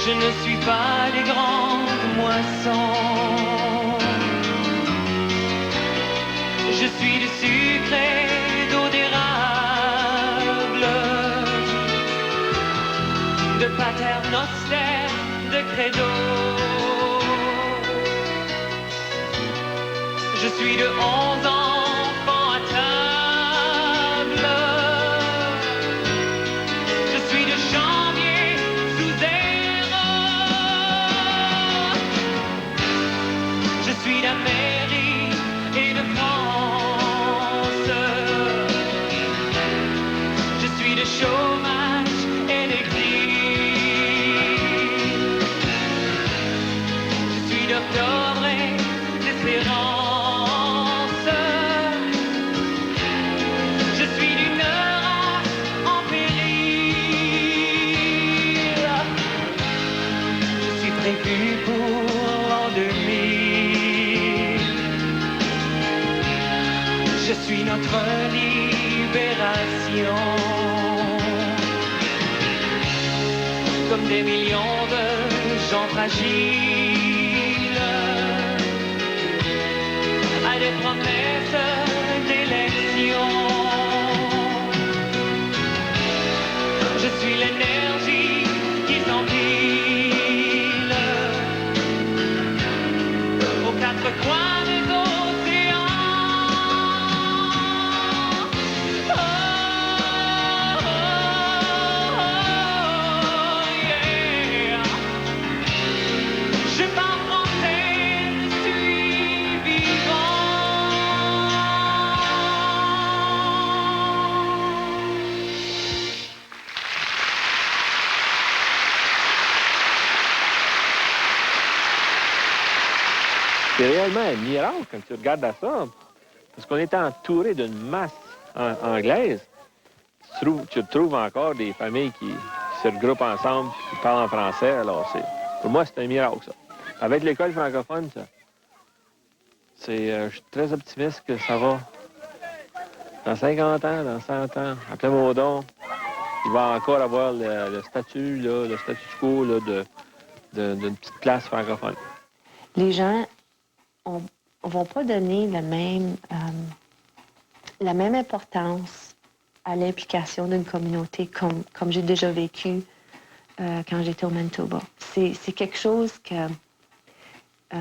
Je ne suis pas des grandes moissons. Je suis de sucre et d'eau d'érable, de paternoster, de credo. Je suis de 11 enfants à table. Je suis de janvier sous air. Je suis d'Amérique et de France. Je suis de chômage et d'exil. Je suis d'octobre et d'espérance. Prévu pour l'an 2000. Je suis notre libération. Comme des millions de gens fragiles à des promesses d'élection. Je suis l'énergie qui s'empile aux quatre coins des océans. Oh, oh, oh, yeah. Je parle français, je suis vivant. C'est réellement un miracle quand tu regardes à ça, parce qu'on est entouré d'une masse anglaise. Tu trouves encore des familles qui se regroupent ensemble, qui parlent en français. Alors, pour moi, c'est un miracle, ça. Avec l'école francophone, je suis très optimiste que ça va. Dans 50 ans, dans 100 ans, à Plamondon, il va encore avoir le statut, là, le statu quo là, d'une petite classe francophone. Les gens ne vont pas donner la même importance à l'implication d'une communauté comme j'ai déjà vécu quand j'étais au Manitoba. C'est quelque chose que tu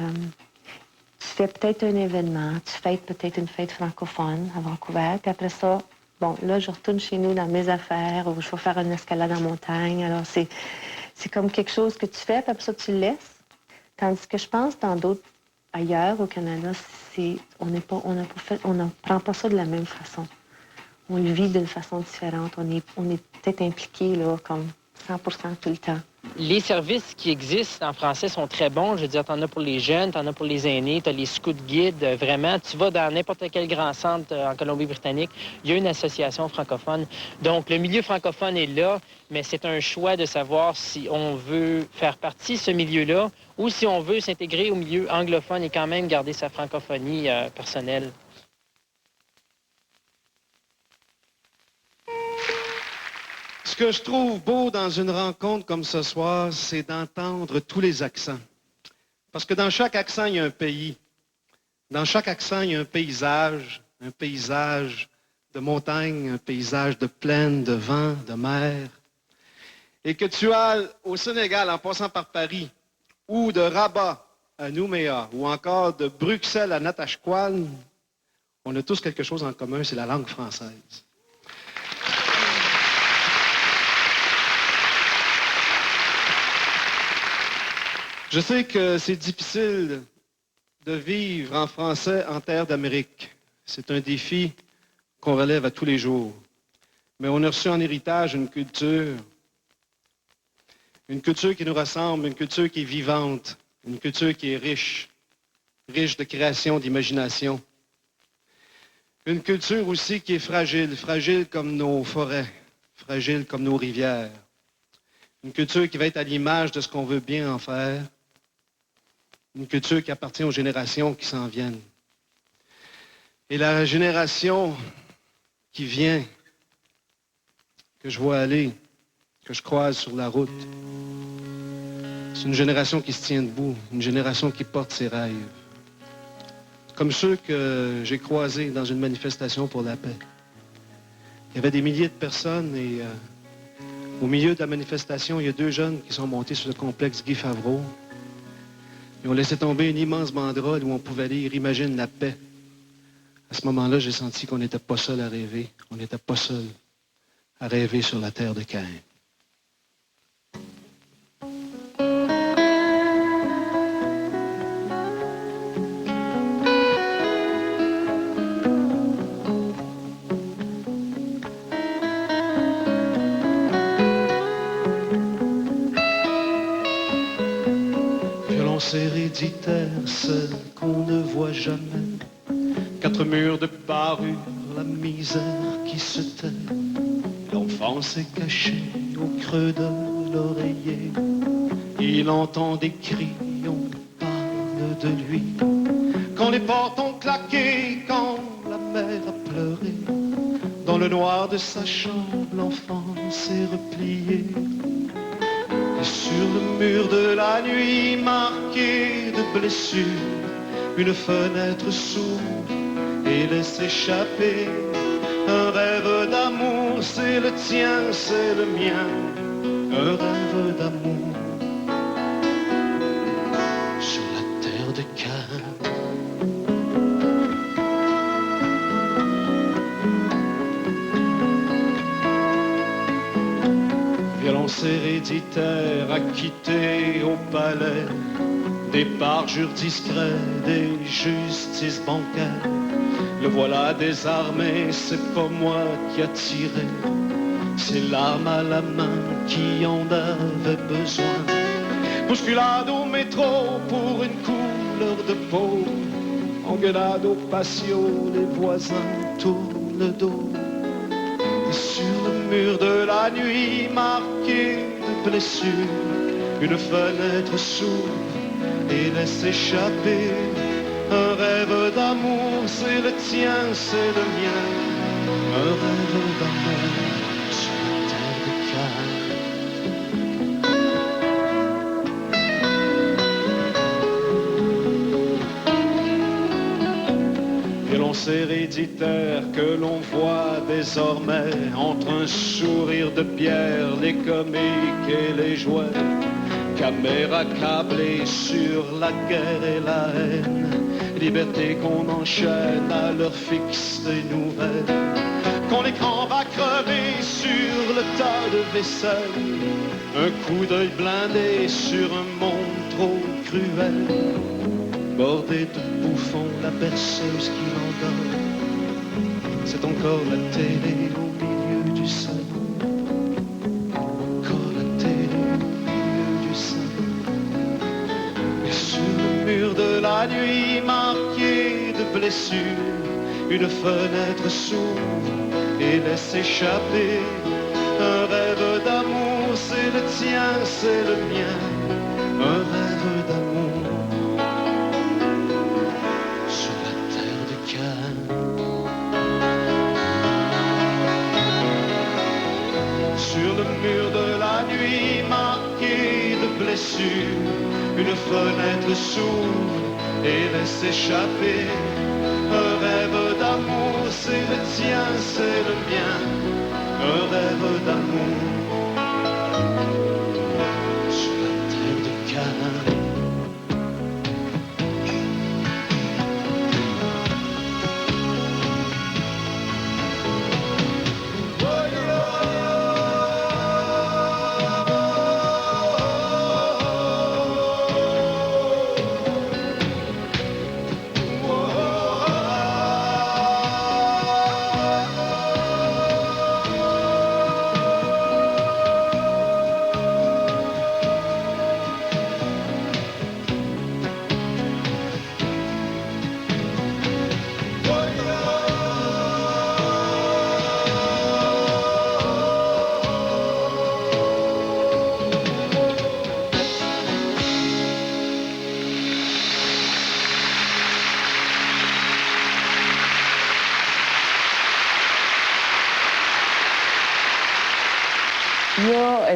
fais peut-être un événement, tu fêtes peut-être une fête francophone à Vancouver, puis après ça, bon, là, je retourne chez nous dans mes affaires ou je vais faire une escalade en montagne. Alors, c'est comme quelque chose que tu fais, puis après ça, tu le laisses. Tandis que je pense dans d'autres ailleurs au Canada, on ne prend pas ça de la même façon. On le vit d'une façon différente. On est peut-être impliqué là, comme 100% tout le temps. Les services qui existent en français sont très bons. Je veux dire, t'en as pour les jeunes, t'en as pour les aînés, t'as les scouts guides. Vraiment, tu vas dans n'importe quel grand centre en Colombie-Britannique, il y a une association francophone. Donc, le milieu francophone est là, mais c'est un choix de savoir si on veut faire partie de ce milieu-là ou si on veut s'intégrer au milieu anglophone et quand même garder sa francophonie personnelle. Ce que je trouve beau dans une rencontre comme ce soir, c'est d'entendre tous les accents. Parce que dans chaque accent, il y a un pays. Dans chaque accent, il y a un paysage de montagne, un paysage de plaine, de vent, de mer. Et que tu as au Sénégal, en passant par Paris, ou de Rabat à Nouméa, ou encore de Bruxelles à Natashquan, on a tous quelque chose en commun, c'est la langue française. Je sais que c'est difficile de vivre en français en terre d'Amérique. C'est un défi qu'on relève à tous les jours. Mais on a reçu en héritage une culture qui nous ressemble, une culture qui est vivante, une culture qui est riche de création, d'imagination. Une culture aussi qui est fragile, fragile comme nos forêts, fragile comme nos rivières. Une culture qui va être à l'image de ce qu'on veut bien en faire. Une culture qui appartient aux générations qui s'en viennent. Et la génération qui vient, que je vois aller, que je croise sur la route, c'est une génération qui se tient debout, une génération qui porte ses rêves. Comme ceux que j'ai croisés dans une manifestation pour la paix. Il y avait des milliers de personnes et au milieu de la manifestation, il y a 2 jeunes qui sont montés sur le complexe Guy Favreau. Ils ont laissé tomber une immense banderole où on pouvait lire « Imagine la paix ». À ce moment-là, j'ai senti qu'on n'était pas seul à rêver. On n'était pas seul à rêver sur la terre de Caïn. Héréditaire, celle qu'on ne voit jamais. 4 murs de parure, la misère qui se tait. L'enfance est cachée au creux de l'oreiller. Il entend des cris, on parle de lui. Quand les portes ont claqué, quand la mère a pleuré, dans le noir de sa chambre, l'enfant s'est replié. Sur le mur de la nuit marqué de blessures, une fenêtre s'ouvre et laisse échapper un rêve d'amour, c'est le tien, c'est le mien, un rêve d'amour sur la terre de Caïn. Violence héréditaire acquittée au palais, des parjures discrets, des justices bancaires. Le voilà désarmé, c'est pas moi qui a tiré, c'est l'arme à la main qui en avait besoin. Bousculade au métro pour une couleur de peau, engueulade au patio, les voisins tournent le dos. Sur le mur de la nuit marqué de blessures, une fenêtre s'ouvre et laisse échapper un rêve d'amour, c'est le tien, c'est le mien, un rêve d'amour sur la terre de Caïn. Violence héréditaire que l'on voit désormais entre un sourire de pierre, les comiques et les jouets. Caméra câblée sur la guerre et la haine, liberté qu'on enchaîne à l'heure fixe des nouvelles. Quand l'écran va crever sur le tas de vaisselle, un coup d'œil blindé sur un monde trop cruel. Bordé de bouffons, la berceuse qui l'endort, c'est encore la télé au milieu du salon. Encore la télé au milieu du salon. Et sur le mur de la nuit marqué de blessures, une fenêtre s'ouvre et laisse échapper un rêve d'amour, c'est le tien, c'est le mien, un rêve d'amour sur la terre de Caïn. Sur le mur de la nuit marqué de blessures, une fenêtre s'ouvre et laisse échapper un rêve d'amour, c'est le tien, c'est le mien, un rêve d'amour sur la terre de Caïn.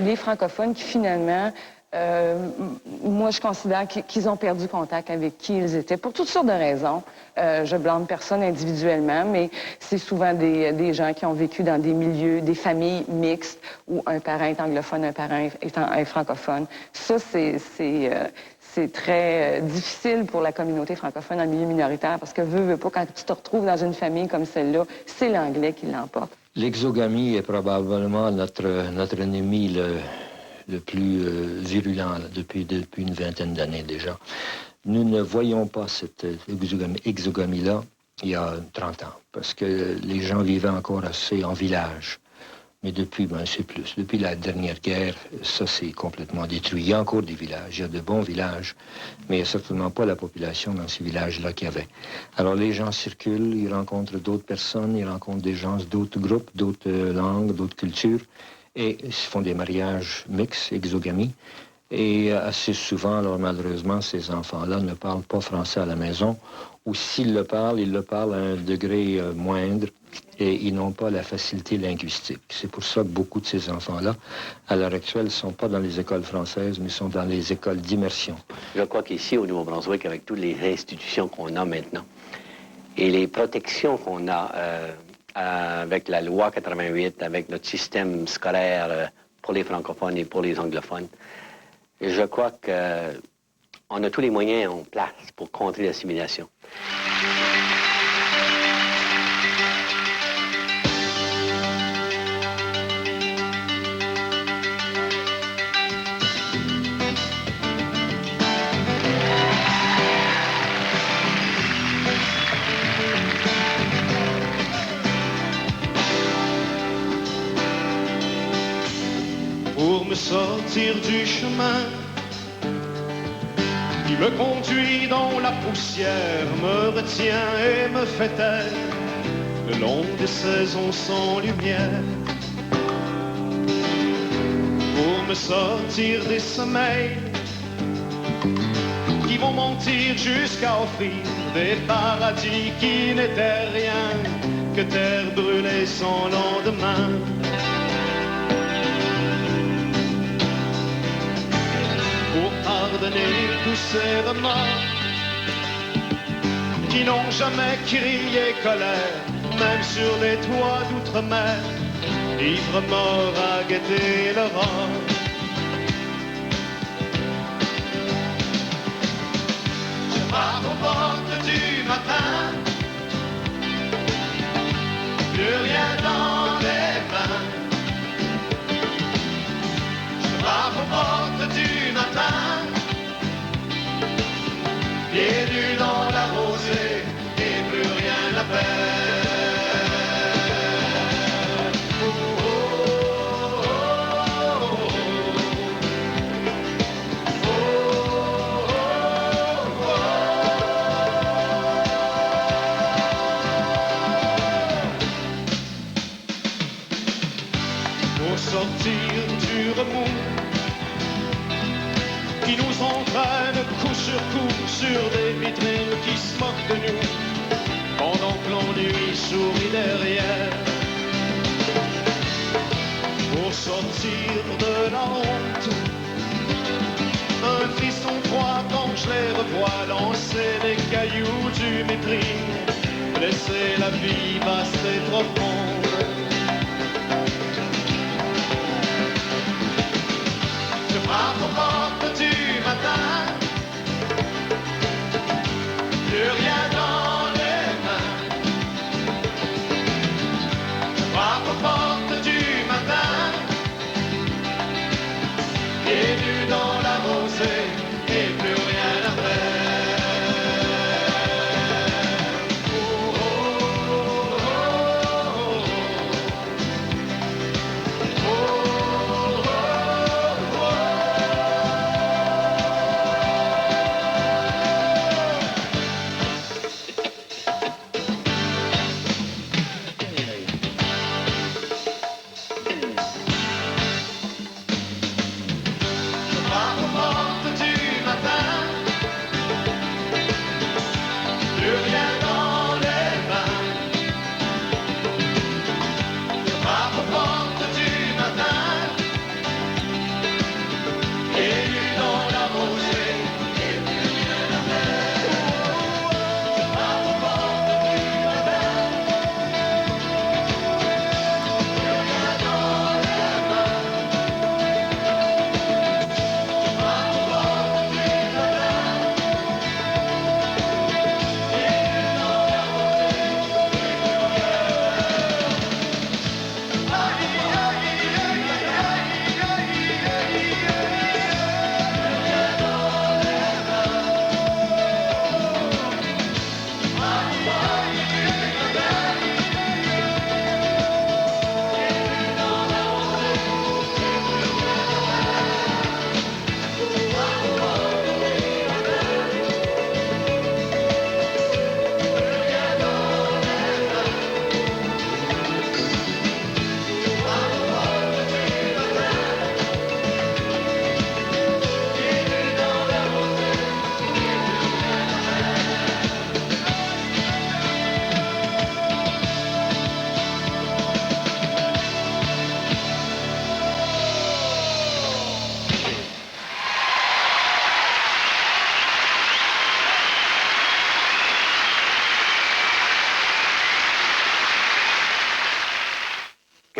les francophones qui, finalement, moi, je considère qu'ils ont perdu contact avec qui ils étaient, pour toutes sortes de raisons. Je blâme personne individuellement, mais c'est souvent des gens qui ont vécu dans des milieux, des familles mixtes, où un parent est anglophone, un parent est francophone. Ça, c'est très difficile pour la communauté francophone en milieu minoritaire, parce que veux pas, quand tu te retrouves dans une famille comme celle-là, c'est l'anglais qui l'emporte. L'exogamie est probablement notre ennemi le plus virulent là, depuis une vingtaine d'années déjà. Nous ne voyons pas cette exogamie-là il y a 30 ans, parce que les gens vivaient encore assez en village. Mais depuis, c'est plus. Depuis la dernière guerre, ça s'est complètement détruit. Il y a encore des villages, il y a de bons villages, mais il n'y a certainement pas la population dans ces villages-là qu'il y avait. Alors les gens circulent, ils rencontrent d'autres personnes, ils rencontrent des gens d'autres groupes, d'autres langues, d'autres cultures, et ils font des mariages mixtes, exogamie. Et assez souvent, alors malheureusement, ces enfants-là ne parlent pas français à la maison, ou s'ils le parlent, ils le parlent à un degré moindre, et ils n'ont pas la facilité linguistique. C'est pour ça que beaucoup de ces enfants-là, à l'heure actuelle, ne sont pas dans les écoles françaises, mais sont dans les écoles d'immersion. Je crois qu'ici, au Nouveau-Brunswick, avec toutes les institutions qu'on a maintenant, et les protections qu'on a avec la loi 88, avec notre système scolaire pour les francophones et pour les anglophones, je crois qu'on a tous les moyens en place pour contrer l'assimilation. Pour me sortir du chemin qui me conduit dans la poussière, me retient et me fait taire le long des saisons sans lumière. Pour me sortir des sommeils qui vont mentir jusqu'à offrir des paradis qui n'étaient rien que terre brûlée sans lendemain. Pour pardonner tous ces remords qui n'ont jamais crié colère, même sur les toits d'outre-mer, ivre mort à guetter l'aurore. Je frappe aux portes du matin, plus rien dans les mains. Je frappe aux portes du matin, pieds nus dans la rosée et plus rien à faire. Pour sortir du remous qui nous entraîne coup sur coup sur des vitrines qui se moquent de nous, pendant que l'ennui sourit derrière. Pour sortir de la honte, un frisson froid quand je les revois lancer des cailloux du mépris, laisser la vie vaste et profonde. Je frappe aux portes du matin, plus rien dans les mains. Je frappe aux portes du matin, pieds nus dans la rosée et plus rien à faire.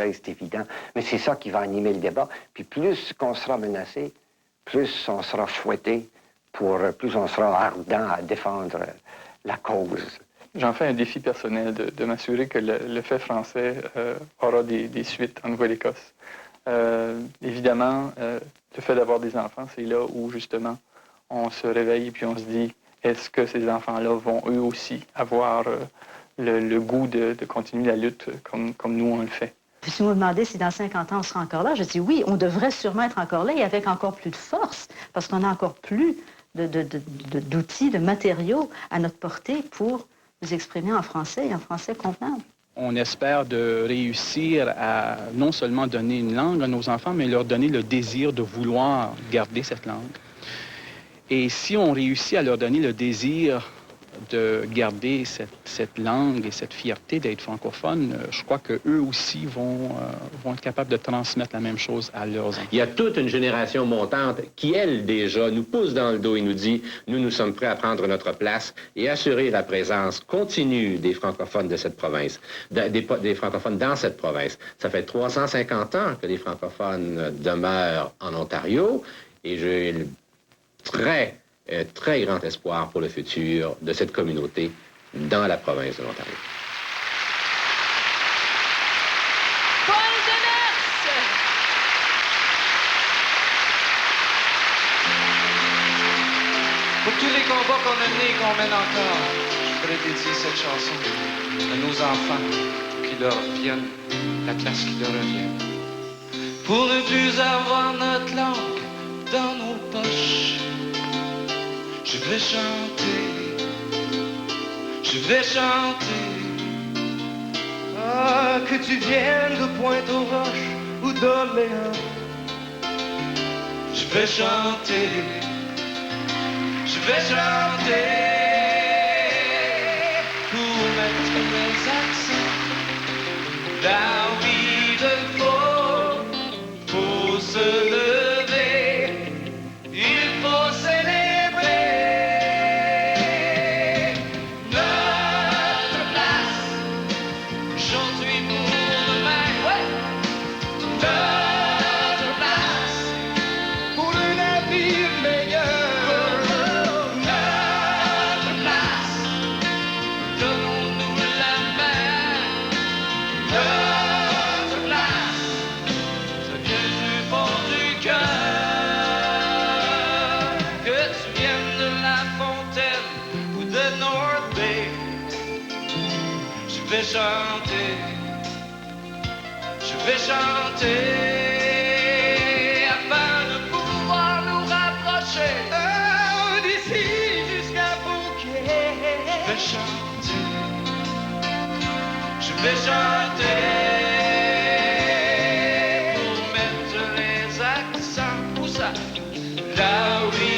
française, c'est évident, mais c'est ça qui va animer le débat. Puis plus qu'on sera menacé, plus on sera fouetté, plus on sera ardent à défendre la cause. J'en fais un défi personnel de m'assurer que le fait français aura des suites en Nouvelle-Écosse. Évidemment, le fait d'avoir des enfants, c'est là où, justement, on se réveille et puis on se dit, est-ce que ces enfants-là vont eux aussi avoir le goût de continuer la lutte comme nous, on le fait? Puis si vous me demandez si dans 50 ans on sera encore là, je dis oui, on devrait sûrement être encore là et avec encore plus de force, parce qu'on a encore plus d'outils, de matériaux à notre portée pour nous exprimer en français et en français convenable. On espère de réussir à non seulement donner une langue à nos enfants, mais leur donner le désir de vouloir garder cette langue. Et si on réussit à leur donner le désir de garder cette langue et cette fierté d'être francophone, je crois qu'eux aussi vont être capables de transmettre la même chose à leurs enfants. Il y a toute une génération montante qui, elle, déjà, nous pousse dans le dos et nous dit « Nous sommes prêts à prendre notre place et assurer la présence continue des francophones de cette province, des francophones dans cette province. » Ça fait 350 ans que les francophones demeurent en Ontario et j'ai très grand espoir pour le futur de cette communauté dans la province de l'Ontario. Paul Demers! Pour tous les combats qu'on a menés et qu'on mène encore, je voudrais dédier cette chanson à nos enfants, pour qu'ils leur reviennent la place qui leur revient. Pour ne plus avoir notre langue dans nos poches, je vais chanter, je vais chanter. Ah, que tu viennes de Pointe-aux-Roches ou d'Orléans, je vais chanter, je vais chanter. Pour mettre mes accents là où il le faut se lever, il faut célébrer. Je vais chanter afin de pouvoir nous rapprocher d'ici jusqu'à Bouquet. Je vais chanter pour mettre les accents, où ça? Là où il